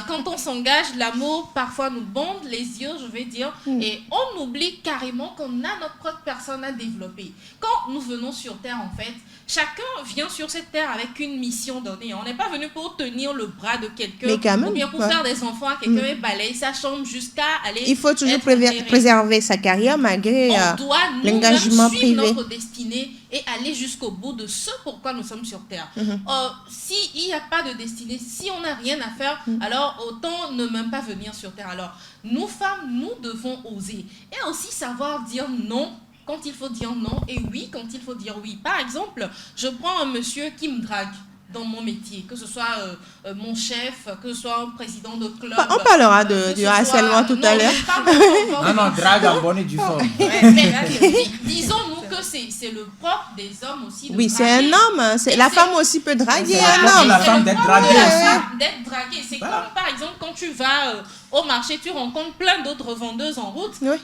quand on s'engage, l'amour parfois nous bande les yeux, je vais dire, et on oublie carrément qu'on a notre propre personne à développer. Quand nous venons sur Terre, en fait, chacun vient sur cette terre avec une mission donnée. On n'est pas venu pour tenir le bras de quelqu'un ou bien pour faire des enfants à quelqu'un et balayer sa chambre jusqu'à aller... Il faut toujours préserver sa carrière malgré l'engagement privé. On doit notre destinée et aller jusqu'au bout de ce pourquoi nous sommes sur terre. S'il n'y a pas de destinée, si on n'a rien à faire, alors autant ne même pas venir sur terre. Alors, nous femmes, nous devons oser et aussi savoir dire non quand il faut dire non et oui quand il faut dire oui. Par exemple, je prends un monsieur qui me drague dans mon métier, que ce soit mon chef, que ce soit un président de club. On parlera du harcèlement tout à l'heure. Non, drague en bonne et due forme. Disons-nous que c'est le propre des hommes aussi. Oui, c'est un homme. La femme aussi peut draguer un homme. La femme d'être draguée aussi. D'être draguée. C'est comme par exemple quand tu vas au marché, tu rencontres plein d'autres vendeuses en route. Oui.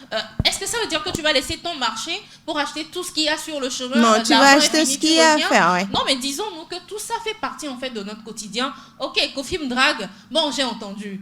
Est-ce que ça veut dire que tu vas laisser ton marché pour acheter tout ce qu'il y a sur le chemin? Non, tu vas acheter ce qu'il y a à faire. Ouais. Non, mais disons-nous que tout ça fait partie en fait de notre quotidien. Ok, Kofi me drague. Bon, j'ai entendu.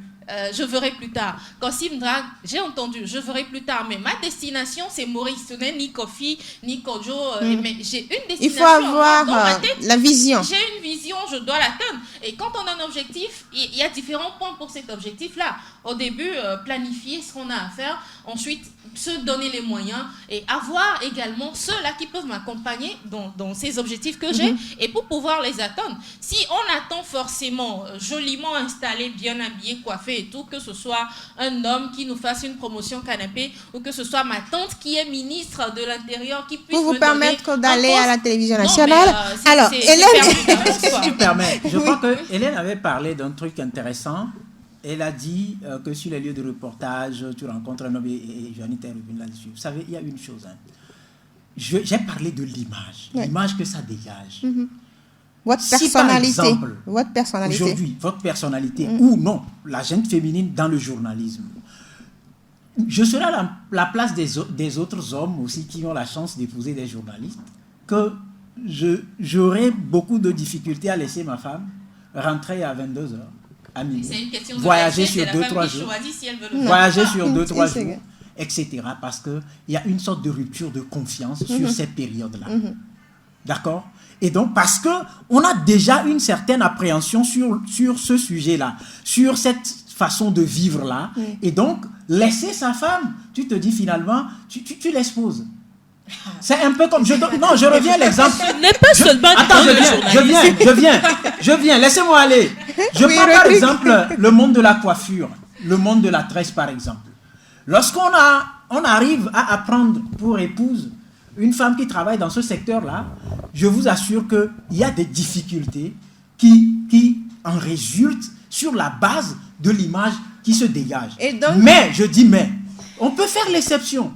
Je verrai plus tard. Quand Sim drague, j'ai entendu, je verrai plus tard. Mais ma destination, c'est Maurice. Ce n'est ni Kofi, ni Kojo. Mais j'ai une destination. Il faut avoir dans ma tête, la vision. J'ai une vision, je dois l'atteindre. Et quand on a un objectif, il y a différents points pour cet objectif-là. Au début, planifier ce qu'on a à faire. Ensuite, se donner les moyens et avoir également ceux-là qui peuvent m'accompagner dans ces objectifs que j'ai et pour pouvoir les atteindre. Si on attend forcément joliment installé, bien habillé, coiffé et tout, que ce soit un homme qui nous fasse une promotion canapé ou que ce soit ma tante qui est ministre de l'Intérieur qui puisse pour vous permettre d'aller à la télévision nationale. Non, alors, Hélène, si tu permets, je crois que Hélène avait parlé d'un truc intéressant. Elle a dit que sur les lieux de reportage, tu rencontres un homme et Janita est revenue là-dessus. Vous savez, il y a une chose. J'ai parlé de l'image, l'image que ça dégage. Votre personnalité. Si par exemple, votre personnalité. Aujourd'hui, votre personnalité ou non, la gente féminine dans le journalisme, je serai à la place des autres hommes aussi qui ont la chance d'épouser des journalistes, que j'aurai beaucoup de difficultés à laisser ma femme rentrer à 22h. Voyager sur 2-3 jours, voyager sur 2-3 jours, etc. Parce qu'il y a une sorte de rupture de confiance sur ces périodes-là. D'accord? Et donc, parce qu'on a déjà une certaine appréhension sur ce sujet-là, sur cette façon de vivre-là. Et donc, laisser sa femme, tu te dis finalement, tu l'exposes. C'est un peu comme... je reviens à l'exemple. Ce n'est pas seulement... Attends, je viens. Laissez-moi aller. Je prends par exemple le monde de la coiffure, le monde de la tresse par exemple. Lorsqu'on arrive à apprendre pour épouse une femme qui travaille dans ce secteur-là, je vous assure qu'il y a des difficultés qui en résultent sur la base de l'image qui se dégage. Et donc, mais, on peut faire l'exception.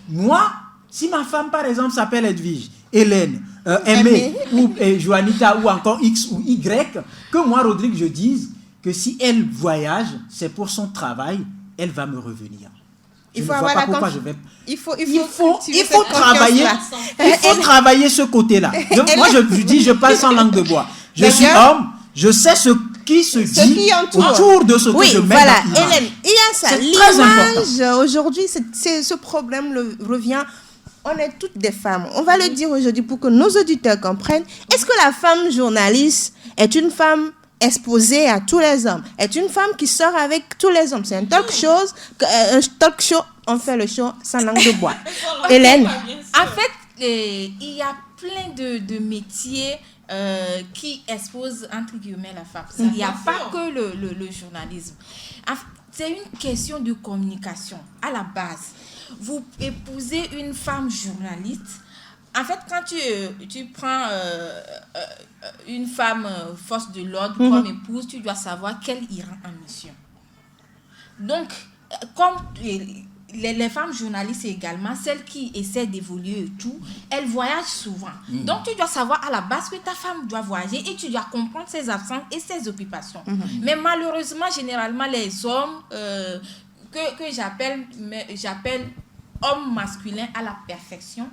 Moi, si ma femme, par exemple, s'appelle Edwige, Hélène, Aimée, ou Joanita, ou encore X ou Y, que moi, Rodrigue, je dise que si elle voyage, c'est pour son travail, elle va me revenir. Il faut travailler. Il faut travailler ce côté-là. Moi, je dis, je parle sans langue de bois. Je suis homme, je sais ce qui se dit autour de ce que je mets voilà. dans l'image. Hélène, il y a ça. L'image, aujourd'hui, ce problème revient. On est toutes des femmes. On va le dire aujourd'hui pour que nos auditeurs comprennent. Est-ce que la femme journaliste est une femme exposée à tous les hommes, est une femme qui sort avec tous les hommes? C'est un talk show, on fait le show sans langue de bois. Hélène? En fait, il y a plein de métiers qui exposent, entre guillemets, la femme. Il n'y a pas que le journalisme. C'est une question de communication, à la base. Vous épousez une femme journaliste. En fait, quand tu prends une femme force de l'ordre comme épouse, tu dois savoir qu'elle ira en mission. Donc, comme les femmes journalistes également, celles qui essaient d'évoluer et tout, elles voyagent souvent. Donc, tu dois savoir à la base que ta femme doit voyager et tu dois comprendre ses absences et ses occupations. Mais malheureusement, généralement, les hommes que j'appelle hommes masculins à la perfection,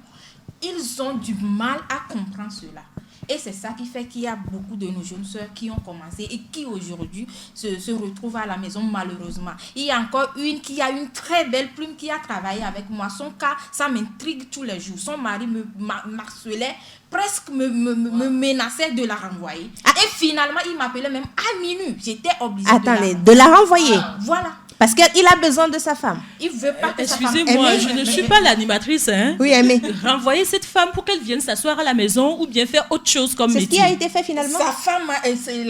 ils ont du mal à comprendre cela. Et c'est ça qui fait qu'il y a beaucoup de nos jeunes sœurs qui ont commencé et qui aujourd'hui se retrouvent à la maison malheureusement. Il y a encore une qui a une très belle plume qui a travaillé avec moi. Son cas, ça m'intrigue tous les jours. Son mari me harcelait, presque me menaçait de la renvoyer. Et finalement, il m'appelait même à minuit. J'étais obligée de la renvoyer. Voilà. Parce qu'il a besoin de sa femme. Il veut pas que sa femme... Excusez-moi, je ne suis pas l'animatrice. Hein. Oui, mais... Renvoyer cette femme pour qu'elle vienne s'asseoir à la maison ou bien faire autre chose comme métier. C'est ce qui a été fait finalement. La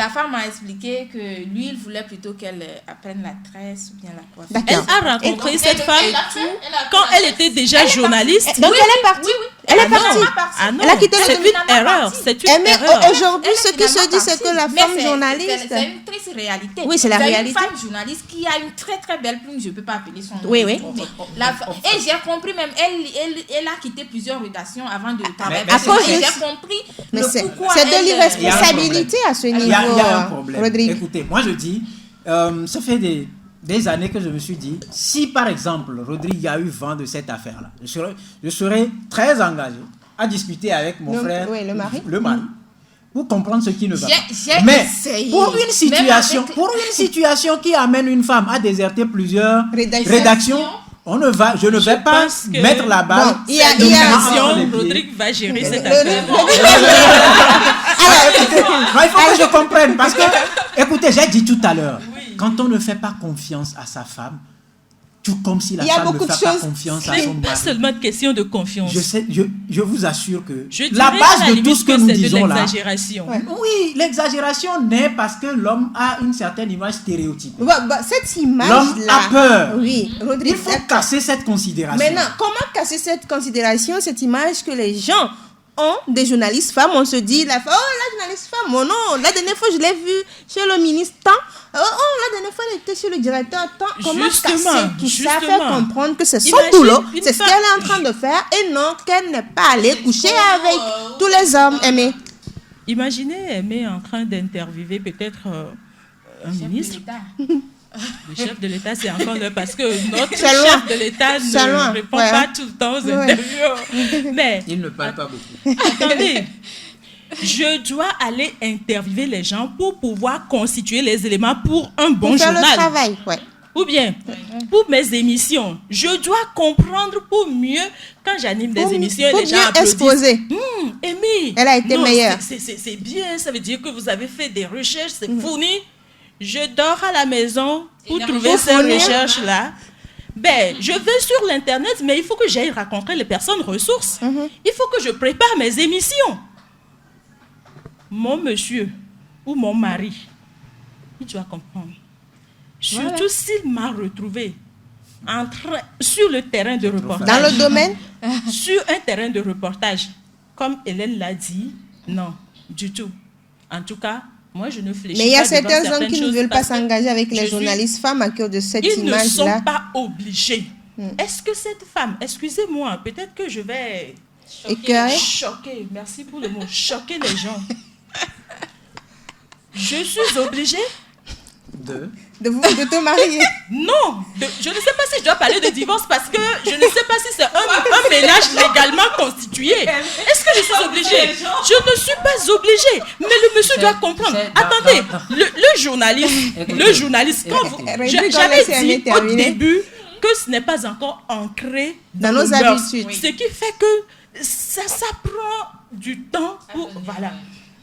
femme m'a expliqué que lui, il voulait plutôt qu'elle apprenne la tresse ou bien la coiffure. Elle a rencontré cette femme quand elle était déjà journaliste. Donc elle est partie. Oui. Elle est partie. Ah non, elle a quitté c'est une erreur. C'est une erreur. Aujourd'hui, ce qui se dit, c'est que la femme journaliste... C'est une triste réalité. Oui, c'est la réalité. Une femme journaliste qui a une très très belle plume, je ne peux pas appeler son nom. Oui. Et j'ai compris même, elle a quitté plusieurs rédactions avant de travailler. J'ai compris pourquoi. C'est de l'irresponsabilité à ce niveau. Il y a un problème. Rodrigue. Écoutez, moi je dis, ça fait des années que je me suis dit, si par exemple Rodrigue a eu vent de cette affaire-là, je serais très engagé à discuter avec mon frère, le mari, pour comprendre ce qui ne va pas. Mais pour une situation qui amène une femme à déserter plusieurs rédactions, je ne vais pas mettre la balle. Il y a Rodrigue va gérer cette affaire. Il faut que je comprenne parce que, écoutez, j'ai dit tout à l'heure, quand on ne fait pas confiance à sa femme, tout comme si la femme ne fait pas confiance à son mari. Pas seulement de question de confiance. Je vous assure que la base de tout ce que nous disons là. L'exagération. Oui, l'exagération naît parce que l'homme a une certaine image stéréotypée. Cette image-là. L'homme a peur. Oui, Rodrigue, il faut casser cette considération. Maintenant, comment casser cette considération, cette image que les gens ont des journalistes femmes? On se dit, la journaliste femme, oh non, la dernière fois je l'ai vue chez le ministre tant. La dernière fois elle était chez le directeur tant. Comment casser tout ça, faire comprendre que c'est son boulot, c'est ce qu'elle est en train de faire et non qu'elle n'est pas allée coucher avec tous les hommes. Aimé. Imaginez Aimé en train d'interviewer peut-être un ministre. Le chef de l'État, c'est encore là parce que notre chef de l'État ne répond pas tout le temps aux interviews. Mais il ne parle pas beaucoup. Attendez, je dois aller interviewer les gens pour pouvoir constituer les éléments pour un bon journal. Faire le travail, Ou bien, pour mes émissions, je dois comprendre pour mieux, quand j'anime des émissions, les gens applaudissent. Amy, elle a été meilleure. C'est bien, ça veut dire que vous avez fait des recherches, c'est fourni. Je dors à la maison pour trouver ces recherches-là. Je vais sur l'Internet, mais il faut que j'aille rencontrer les personnes ressources. Il faut que je prépare mes émissions. Mon monsieur ou mon mari, il doit comprendre. Surtout s'il m'a retrouvé sur le terrain de reportage. Dans le domaine Sur un terrain de reportage. Comme Hélène l'a dit, non, du tout. En tout cas, moi, je ne fléchis pas. Mais il y a certains hommes qui ne veulent pas s'engager avec les journalistes femmes à cause de cette image-là. Ils ne sont pas obligés. est-ce que cette femme, excusez-moi, peut-être que je vais choquer, merci pour le mot, choquer les gens. Je suis obligée de te marier. Non, je ne sais pas si je dois parler de divorce parce que je ne sais pas si c'est un ménage légalement constitué. Est-ce que je suis obligée? Je ne suis pas obligée. Mais le monsieur doit comprendre. Attendez, le journaliste, quand vous... J'avais dit au début que ce n'est pas encore ancré dans nos habitudes. Ce qui fait que ça prend du temps pour... Voilà.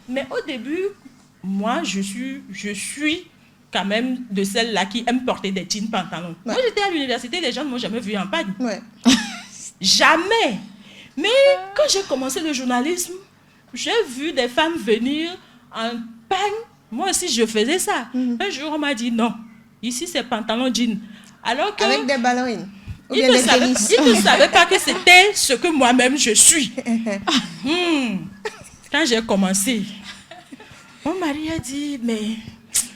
Mais au début, moi, je suis quand même de celles-là qui aiment porter des jeans pantalons. Moi, j'étais à l'université, les gens ne m'ont jamais vu en panne. Jamais. Mais quand j'ai commencé le journalisme, j'ai vu des femmes venir en panne. Moi aussi, je faisais ça. Un jour, on m'a dit non. Ici, c'est pantalon jean. Alors que... Avec des ballerines. Ils ne savaient pas que c'était ce que moi-même je suis. Quand j'ai commencé, mon mari a dit, mais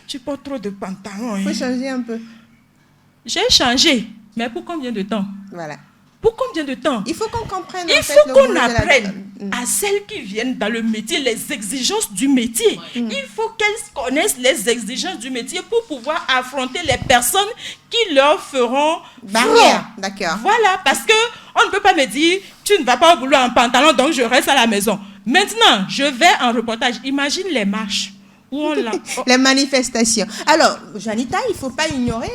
tu portes trop de pantalons. Il faut changer un peu. J'ai changé, mais pour combien de temps? Voilà. Pour combien de temps? Il faut qu'on comprenne. Il faut qu'on apprenne à celles qui viennent dans le métier les exigences du métier. Il faut qu'elles connaissent les exigences du métier pour pouvoir affronter les personnes qui leur feront barrière. D'accord. Voilà, parce que on ne peut pas me dire tu ne vas pas au boulot en pantalon, donc je reste à la maison. Maintenant, je vais en reportage. Imagine les marches. Les manifestations. Alors, Janita, il ne faut pas ignorer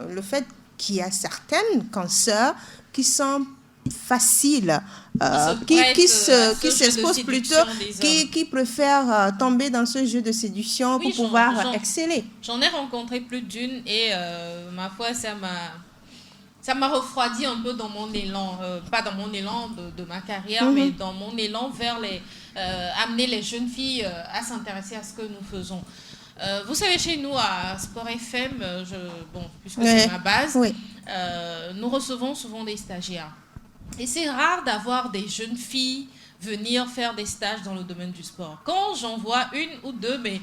le fait qu'il y a certaines consoeurs qui sont faciles, qui s'exposent plutôt, qui préfèrent tomber dans ce jeu de séduction pour pouvoir exceller. J'en ai rencontré plus d'une et ma foi, ça m'a refroidi un peu dans mon élan, pas dans mon élan de ma carrière, mais dans mon élan vers amener les jeunes filles à s'intéresser à ce que nous faisons. Vous savez, chez nous, à Sport FM, puisque c'est ma base, nous recevons souvent des stagiaires. Et c'est rare d'avoir des jeunes filles venir faire des stages dans le domaine du sport. Quand j'en vois une ou deux, mais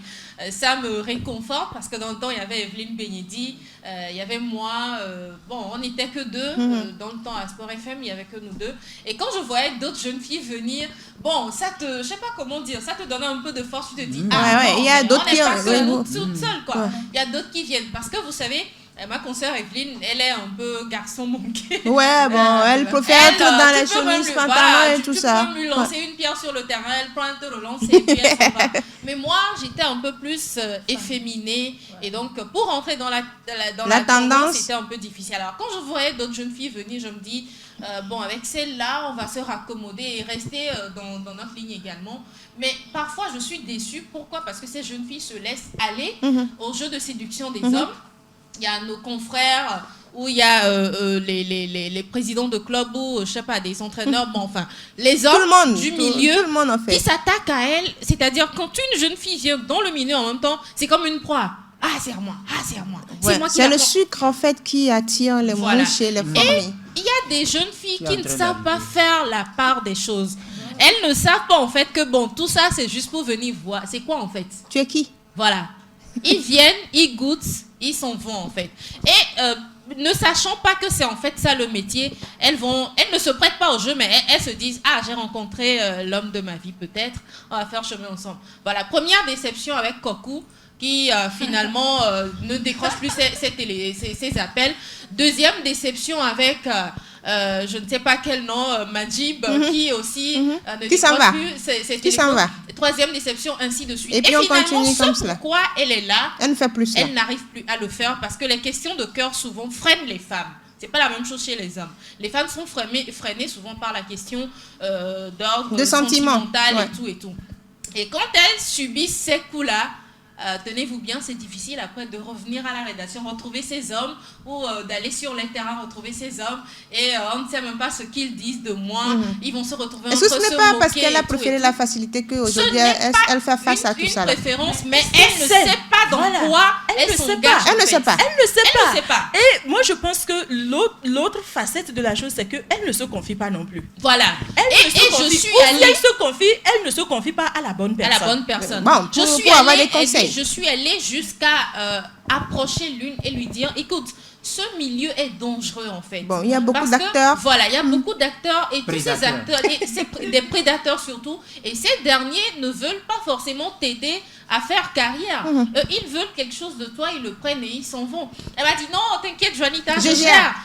ça me réconforte parce que dans le temps, il y avait Evelyne Benyedi, il y avait moi, on n'était que deux. Dans le temps, à Sport FM, il n'y avait que nous deux. Et quand je voyais d'autres jeunes filles venir, je sais pas comment dire, ça te donne un peu de force, tu te dis, il y a d'autres qui toutes seules, quoi. Il y a d'autres qui viennent parce que vous savez, ma consoeur Evelyne, elle est un peu garçon manqué. Elle préfère être dans les chemises, pantalons et tout ça. Tu peux lui lancer une pierre sur le terrain, elle prend un te relancer et puis elle s'en va. Mais moi, j'étais un peu plus efféminée et donc pour rentrer dans la tendance, c'était un peu difficile. Alors quand je voyais d'autres jeunes filles venir, je me dis, avec celle-là, on va se raccommoder et rester dans notre ligne également. Mais parfois, je suis déçue. Pourquoi? Parce que ces jeunes filles se laissent aller au jeu de séduction des hommes. Il y a nos confrères, ou il y a les présidents de clubs, ou je sais pas, des entraîneurs, les hommes du milieu qui s'attaquent à elles. C'est-à-dire, quand une jeune fille vient dans le milieu en même temps, c'est comme une proie. Ah, c'est à moi, c'est à moi. C'est le sucre, en fait, qui attire les mouches et les fourmis. Et il y a des jeunes filles qui ne savent pas faire la part des choses. Elles ne savent pas, en fait, que tout ça, c'est juste pour venir voir. C'est quoi, en fait? Tu es qui? Voilà. Ils viennent, ils goûtent, ils s'en vont en fait. Et ne sachant pas que c'est en fait ça le métier, elles ne se prêtent pas au jeu, mais elles se disent, j'ai rencontré l'homme de ma vie peut-être, on va faire chemin ensemble. Voilà, première déception avec Kokou, qui finalement ne décroche plus ses appels. Deuxième déception avec... je ne sais pas quel nom, Majib, qui aussi ne décroche plus qui s'en va. Troisième déception, ainsi de suite. Et puis on continue comme cela. Pourquoi elle est là, elle ne fait plus ça. Elle n'arrive plus à le faire parce que les questions de cœur souvent freinent les femmes. C'est pas la même chose chez les hommes. Les femmes sont freinées souvent par la question d'ordre sentimental et tout. Et quand elles subissent ces coups-là, tenez-vous bien, c'est difficile après de revenir à la rédaction, retrouver ces hommes ou d'aller sur les terrains, retrouver ces hommes et on ne sait même pas ce qu'ils disent de moi. Ils vont se retrouver entre eux. Est-ce que ce n'est pas parce qu'elle a préféré la facilité qu'aujourd'hui elle fait face à tout ça? C'est une préférence, mais elle ne sait pas dans quoi elle s'engage. Elle ne sait pas. Elle ne sait pas. Et moi, je pense que l'autre facette de la chose, c'est qu'elle ne se confie pas non plus. Voilà. Elle ne se confie pas à la bonne personne. À la bonne personne. Pour avoir des conseils. Je suis allée jusqu'à approcher l'une et lui dire, écoute, ce milieu est dangereux en fait. Bon, il y a beaucoup d'acteurs. Voilà, il y a beaucoup d'acteurs et tous ces acteurs, et des prédateurs surtout, et ces derniers ne veulent pas forcément t'aider à faire carrière. Ils veulent quelque chose de toi, ils le prennent et ils s'en vont. Elle m'a dit non, t'inquiète Juanita, je gère.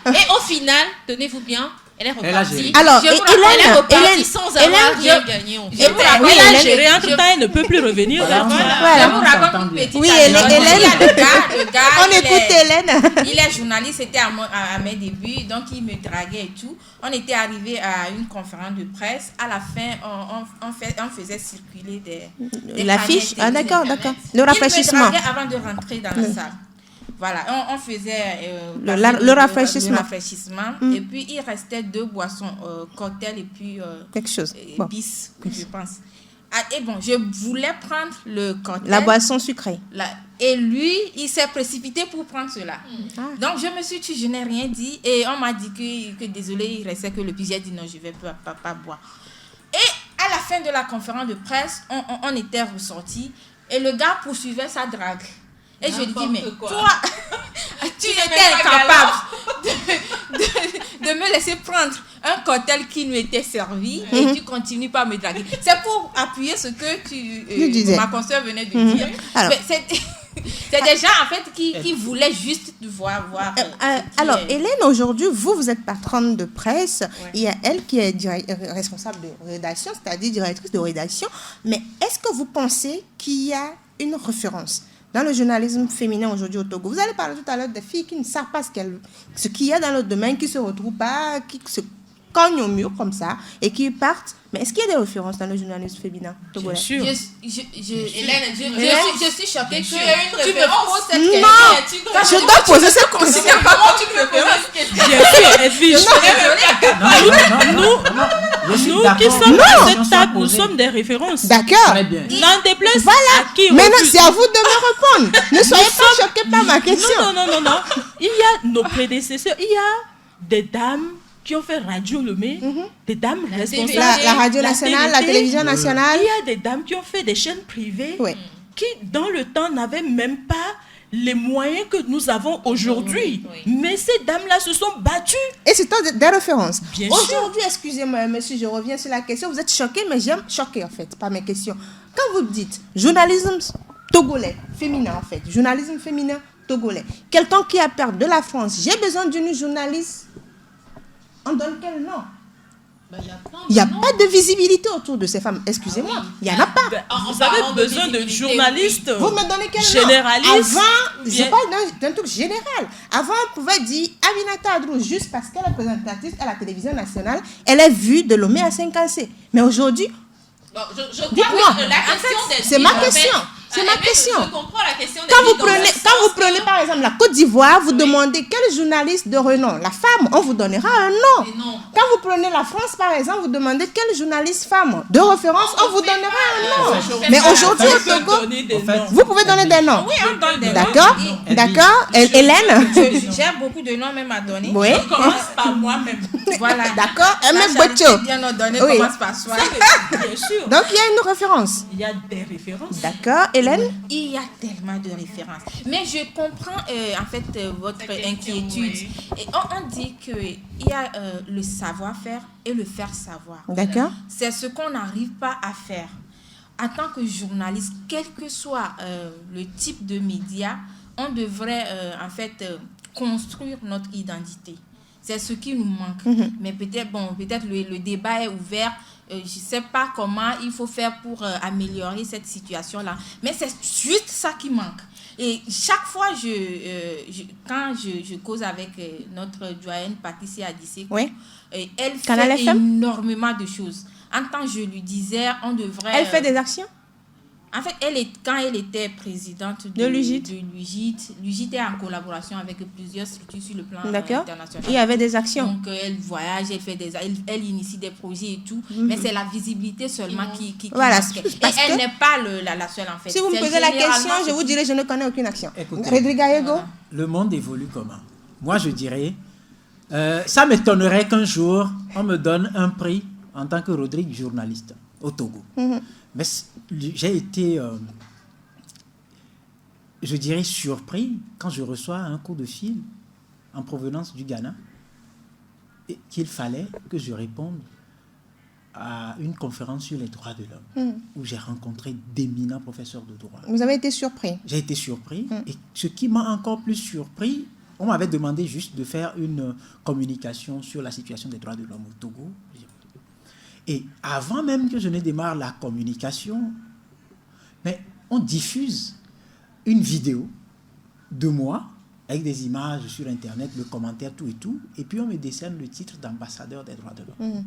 Et au final, tenez-vous bien, elle est repartie. Alors, elle est repartie sans avoir rien gagné. Elle a géré entre-temps, elle ne peut plus revenir. Je vous raconte une petite Hélène. Le gars, on écoute Hélène. Il est journaliste, c'était à mes débuts, donc il me draguait et tout. On était arrivé à une conférence de presse. À la fin, on faisait circuler des l'affiche. Ah d'accord. Le rafraîchissement. Il me draguait avant de rentrer dans la salle. Voilà, on faisait le rafraîchissement. Et puis, il restait 2 boissons, cocktail et puis quelque chose. bis, je pense. Et bon, je voulais prendre le cocktail. La boisson sucrée. Et lui, il s'est précipité pour prendre cela. Donc, je me suis dit, je n'ai rien dit. Et on m'a dit que désolé, il restait que le bis. J'ai dit non, je ne vais pas boire. Et à la fin de la conférence de presse, on était ressortis. Et le gars poursuivait sa drague. Et je lui dis, mais toi, tu étais incapable de me laisser prendre un cocktail qui nous était servi et tu continues pas à me draguer. C'est pour appuyer ce que ma consoeur venait de dire. C'est des gens, en fait, qui voulaient juste voir. Alors, Hélène, aujourd'hui, vous êtes patronne de presse. Ouais. Il y a elle qui est responsable de rédaction, c'est-à-dire directrice de rédaction. Mais est-ce que vous pensez qu'il y a une référence dans le journalisme féminin aujourd'hui au Togo? Vous allez parler tout à l'heure des filles qui ne savent pas ce qu'il y a dans le domaine, qui ne se retrouvent pas, qui se cognent au mur comme ça et qui partent. Mais est-ce qu'il y a des références dans le journalisme féminin togolais? Bien sûr. Hélène, je suis choquée que tu me poses cette question. Non, je dois poser cette question. Comment tu me poses cette question? Bien sûr, nous qui sommes à cette table, nous sommes des références. D'accord. N'en déplaise à qui. Maintenant, c'est à vous de me répondre. Ne soyez pas choqués par ma question. Non. Il y a nos prédécesseurs, il y a des dames qui ont fait Radio Lemay, des dames responsables. La radio nationale, la télévision nationale. Il y a des dames qui ont fait des chaînes privées qui, dans le temps, n'avaient même pas les moyens que nous avons aujourd'hui. Mais ces dames-là se sont battues. Et c'est des références. Bien aujourd'hui, excusez-moi, monsieur, je reviens sur la question. Vous êtes choqués, mais j'aime choquer, en fait, par mes questions. Quand vous dites journalisme togolais, féminin, en fait, journalisme féminin togolais, quelqu'un qui a peur de la France, j'ai besoin d'une journaliste. On donne quel nom? Il n'y a pas de visibilité autour de ces femmes. Excusez-moi, il n'y en a pas. Vous avez besoin de journalistes. Vous me donnez quel généralistes. Avant, je parle d'un truc général. Avant, on pouvait dire Aminata Adrou, juste parce qu'elle est présentatrice à la télévision nationale, elle est vue de Lomé à Saint-Cancé. Mais aujourd'hui, dites-moi, c'est ma question. C'est ma question. Je comprends la question. Quand vous prenez par exemple la Côte d'Ivoire, vous demandez quel journaliste de renom. La femme, on vous donnera un nom. Quand vous prenez la France par exemple, vous demandez quel journaliste femme de référence, on vous donnera un nom. Mais aujourd'hui au Togo, vous pouvez donner des noms. Oui, on donne des noms. D'accord. Hélène. J'ai beaucoup de noms même à donner. Oui. On commence par moi-même. Voilà. D'accord. Bocho. Bien nous donner, commence par soi. Bien sûr. Donc il y a une référence. Il y a des références. D'accord. Hélène? Il y a tellement de références. Mais je comprends en fait votre inquiétude. Et on dit qu'il y a le savoir-faire et le faire savoir. D'accord. C'est ce qu'on n'arrive pas à faire. En tant que journaliste, quel que soit le type de média, on devrait en fait construire notre identité. C'est ce qui nous manque. Mais peut-être le débat est ouvert. Je ne sais pas comment il faut faire pour améliorer cette situation-là. Mais c'est juste ça qui manque. Et chaque fois, quand je cause avec notre doyenne Patricia Adissé, elle fait énormément de choses. En tant que je lui disais, on devrait... Elle fait des actions? En fait, quand elle était présidente de l'UGIT est en collaboration avec plusieurs structures sur le plan international. Il y avait des actions. Donc, elle voyage, elle initie des projets et tout. Mais c'est la visibilité seulement qui voilà, et elle n'est pas la seule, en fait. Si vous me posez la question, je vous dirai, je ne connais aucune action. Écoutez, Rodrigue Gallego. Le monde évolue comment? Moi, je dirais, ça m'étonnerait qu'un jour, on me donne un prix en tant que Rodrigue journaliste au Togo. Mais j'ai été je dirais surpris quand je reçois un coup de fil en provenance du Ghana et qu'il fallait que je réponde à une conférence sur les droits de l'homme où j'ai rencontré d'éminents professeurs de droit. Vous avez été surpris? J'ai été surpris. Et ce qui m'a encore plus surpris, on m'avait demandé juste de faire une communication sur la situation des droits de l'homme au Togo. Et avant même que je ne démarre la communication, mais on diffuse une vidéo de moi avec des images sur Internet, le commentaire, tout et tout, et puis on me décerne le titre d'ambassadeur des droits de l'homme.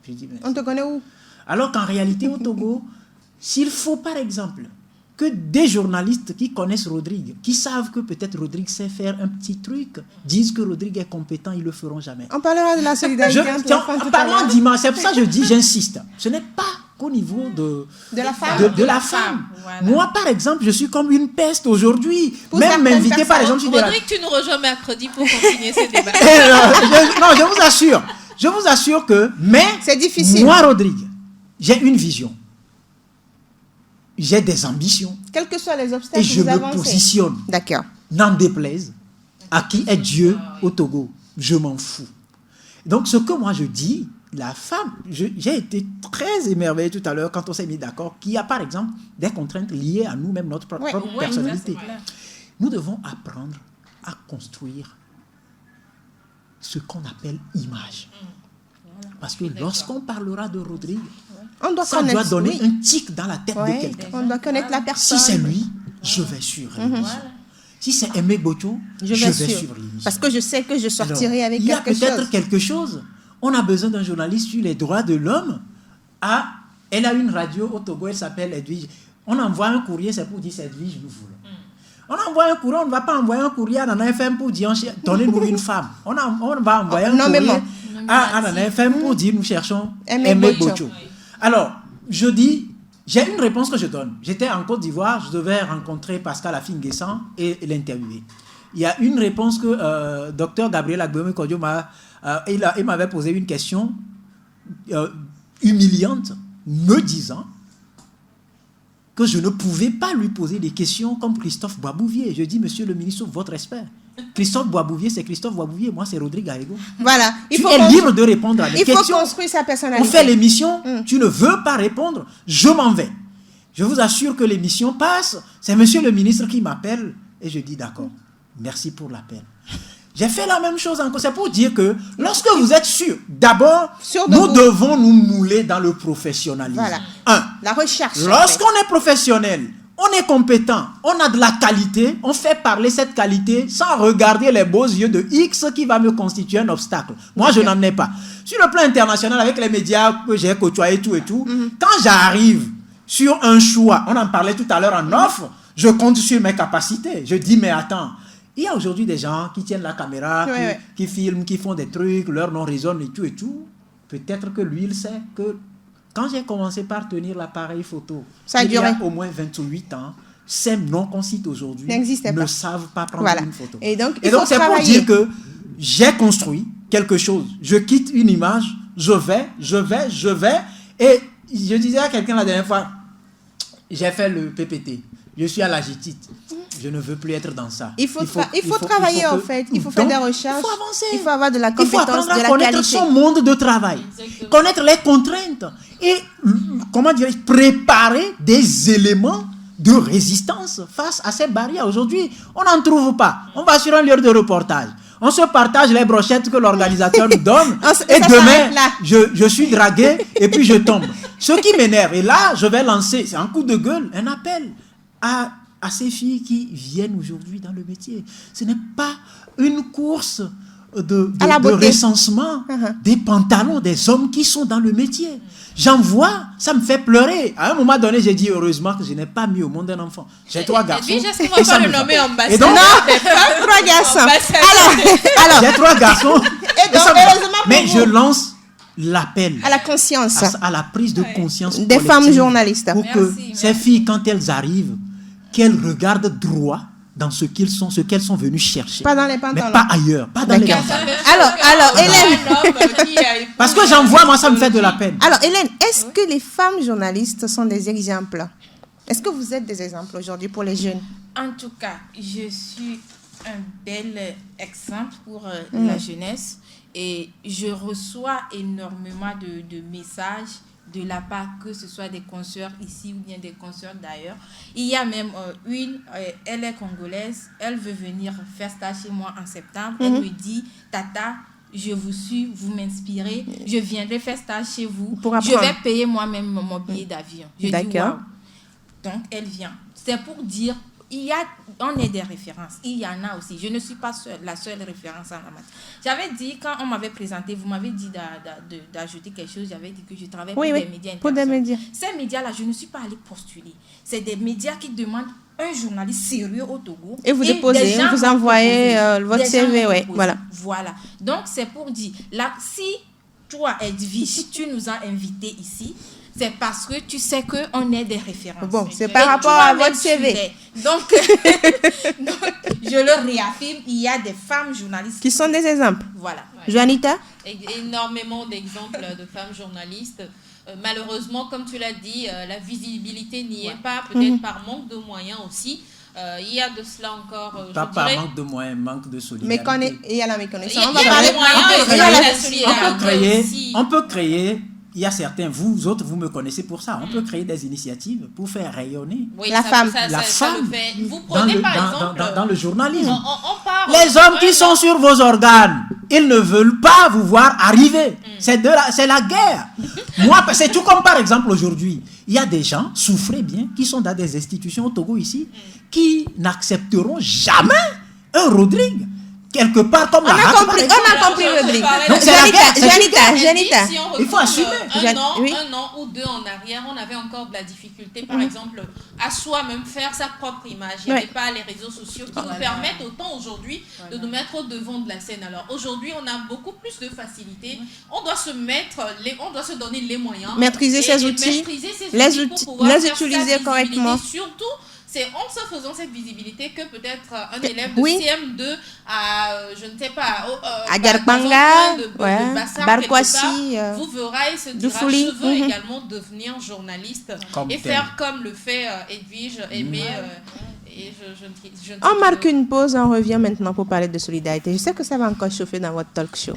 Je dis, on te connaît où? Alors qu'en réalité, au Togo, s'il faut par exemple que des journalistes qui connaissent Rodrigue, qui savent que peut-être Rodrigue sait faire un petit truc, disent que Rodrigue est compétent, ils ne le feront jamais. On parlera de la solidarité. En parlant d'image, c'est pour ça que je dis, j'insiste. Ce n'est pas qu'au niveau de la femme. Voilà. Moi, par exemple, je suis comme une peste aujourd'hui. Même m'inviter, par exemple... Rodrigue, tu nous rejoins mercredi pour continuer ce débat. Non, je vous assure que... Mais c'est difficile. Moi, Rodrigue, j'ai une vision. J'ai des ambitions. Quels que soient les obstacles, et je me positionne. D'accord. N'en déplaise à qui est Dieu au Togo. Je m'en fous. Donc, ce que moi je dis, la femme, j'ai été très émerveillé tout à l'heure quand on s'est mis d'accord qu'il y a par exemple des contraintes liées à nous-mêmes, notre propre personnalité. Nous devons apprendre à construire ce qu'on appelle image. Parce que lorsqu'on parlera de Rodrigue, ça doit donner un tic dans la tête de quelqu'un. On doit connaître la personne. Si c'est lui, je vais suivre l'émission. Si c'est Aimé Bocho, je vais suivre l'émission. Parce que je sais que je sortirai avec quelque chose. Il y a peut-être quelque chose. On a besoin d'un journaliste sur les droits de l'homme. Elle a une radio au Togo, elle s'appelle Edwige. On envoie un courrier, c'est pour dire c'est Edwige, nous voulons. On envoie un courrier, on ne va pas envoyer un courrier à Nana FM pour dire donnez-nous une femme. On va envoyer un courrier à Nana FM pour dire nous cherchons Aimé Bocho. Alors, je dis, j'ai une réponse que je donne. J'étais en Côte d'Ivoire, je devais rencontrer Pascal Afin-Guessan et l'interviewer. Il y a une réponse que Dr Gabriel Agbemi-Kodjo il m'avait posé une question humiliante, me disant que je ne pouvais pas lui poser des questions comme Christophe Boisbouvier. Je dis, monsieur le ministre, votre respect. Christophe Boisbouvier, c'est Christophe Boisbouvier, moi c'est Rodrigue Aego. Voilà. Tu es libre de répondre à des questions. Il faut construire sa personnalité. On fait l'émission, tu ne veux pas répondre, je m'en vais. Je vous assure que l'émission passe, c'est monsieur le ministre qui m'appelle et je dis d'accord, merci pour l'appel. J'ai fait la même chose encore, c'est pour dire que lorsque vous êtes sûr, d'abord, nous devons nous mouler dans le professionnalisme. Voilà. La recherche. Lorsqu'on est professionnel, on est compétent, on a de la qualité, on fait parler cette qualité sans regarder les beaux yeux de X qui va me constituer un obstacle. Moi, je n'en ai pas. Sur le plan international, avec les médias que j'ai côtoyés, tout et tout, quand j'arrive sur un choix, on en parlait tout à l'heure en offre, je compte sur mes capacités. Je dis, mais attends, il y a aujourd'hui des gens qui tiennent la caméra, qui filment, qui font des trucs, leur nom résonne et tout et tout. Peut-être que lui, il sait que quand j'ai commencé par tenir l'appareil photo, il y a au moins 28 ans, ces noms qu'on cite aujourd'hui ne savent pas prendre une photo. Et donc c'est pour dire que j'ai construit quelque chose. Je quitte une image, je vais. Et je disais à quelqu'un la dernière fois, j'ai fait le PPT, je suis à la GITIT. Je ne veux plus être dans ça. Il faut travailler en fait. Il faut faire des recherches. Il faut avancer. Il faut avoir de la compétence, de la qualité. Il faut connaître son monde de travail. Exactement. Connaître les contraintes. Et, préparer des éléments de résistance face à ces barrières. Aujourd'hui, on n'en trouve pas. On va sur un lieu de reportage. On se partage les brochettes que l'organisateur nous donne. Et demain, je suis dragué et puis je tombe. Ce qui m'énerve. Et là, je vais lancer, c'est un coup de gueule, un appel à ces filles qui viennent aujourd'hui dans le métier. Ce n'est pas une course de recensement des pantalons des hommes qui sont dans le métier. J'en vois, ça me fait pleurer. À un moment donné, j'ai dit heureusement que je n'ai pas mis au monde un enfant. J'ai 3 garçons. Et puis, est-ce qu'on va pas le nommer ambassadeur? Non, 3 garçons. Alors, j'ai 3 garçons. Mais je lance l'appel à la conscience, à la prise de conscience des femmes journalistes. Pour que ces filles, quand elles arrivent, qu'elles regardent droit dans ce qu'elles sont venues chercher. Pas dans les pantalons. Mais pas ailleurs, pas dans les pantalons. Alors, Hélène. Parce que j'en vois, moi, ça me fait de la peine. Alors, Hélène, est-ce que les femmes journalistes sont des exemples? Est-ce que vous êtes des exemples aujourd'hui pour les jeunes? En tout cas, je suis un bel exemple pour la jeunesse et je reçois énormément de messages de la part, que ce soit des consoeurs ici ou bien des consoeurs d'ailleurs. Il y a même elle est congolaise, elle veut venir faire stage chez moi en septembre. Elle me dit, Tata, je vous suis, vous m'inspirez, je viendrai faire stage chez vous, je vais payer moi-même mon billet d'avion. Je dis, wow. Donc, elle vient. C'est pour dire, on est des références. Il y en a aussi. Je ne suis pas la seule référence en la matière. J'avais dit, quand on m'avait présenté, vous m'avez dit d'ajouter quelque chose, j'avais dit que je travaille pour des médias internationaux. Pour des médias. Ces médias-là, je ne suis pas allée postuler. C'est des médias qui demandent un journaliste sérieux au Togo. Et vous déposez, vous envoyez votre CV, voilà. Voilà. Donc, c'est pour dire, là, si toi, Edwige, tu nous as invités ici, c'est parce que tu sais qu'on est des références. Bon, c'est par rapport à votre CV. Donc, je le réaffirme, il y a des femmes journalistes qui sont des exemples. Voilà. Ouais. Joanita? Énormément d'exemples de femmes journalistes. Malheureusement, comme tu l'as dit, la visibilité n'y est pas, peut-être par manque de moyens aussi. Il y a de cela encore. Pas par manque de moyens, manque de solidarité. Mais il y a la méconnaissance. On peut créer. Il y a certains, vous autres, vous me connaissez pour ça. On peut créer des initiatives pour faire rayonner la femme. Vous prenez par exemple dans le journalisme. Les hommes qui sont sur vos organes, ils ne veulent pas vous voir arriver. C'est la guerre. Moi, c'est tout comme par exemple aujourd'hui. Il y a des gens, souffrez bien, qui sont dans des institutions au Togo ici, qui n'accepteront jamais un Rodrigue. Quelque part comme on a compris Rodrigue. Donc c'est la guerre. Janita. Il faut assumer. Un an ou deux en arrière, on avait encore de la difficulté, par exemple, à soi-même faire sa propre image. Il n'y avait pas les réseaux sociaux qui nous permettent autant aujourd'hui de nous mettre au devant de la scène. Alors aujourd'hui, on a beaucoup plus de facilité. On doit se donner les moyens. Maîtriser ses outils, les utiliser correctement. Surtout, c'est en se faisant cette visibilité que peut-être un élève de CM2 à, je ne sais pas, à Garpanga, Barkwasi, vous verra et se dira, je veux également devenir journaliste faire comme le fait Edwige, on marque une pause, on revient maintenant pour parler de solidarité. Je sais que ça va encore chauffer dans votre talk show.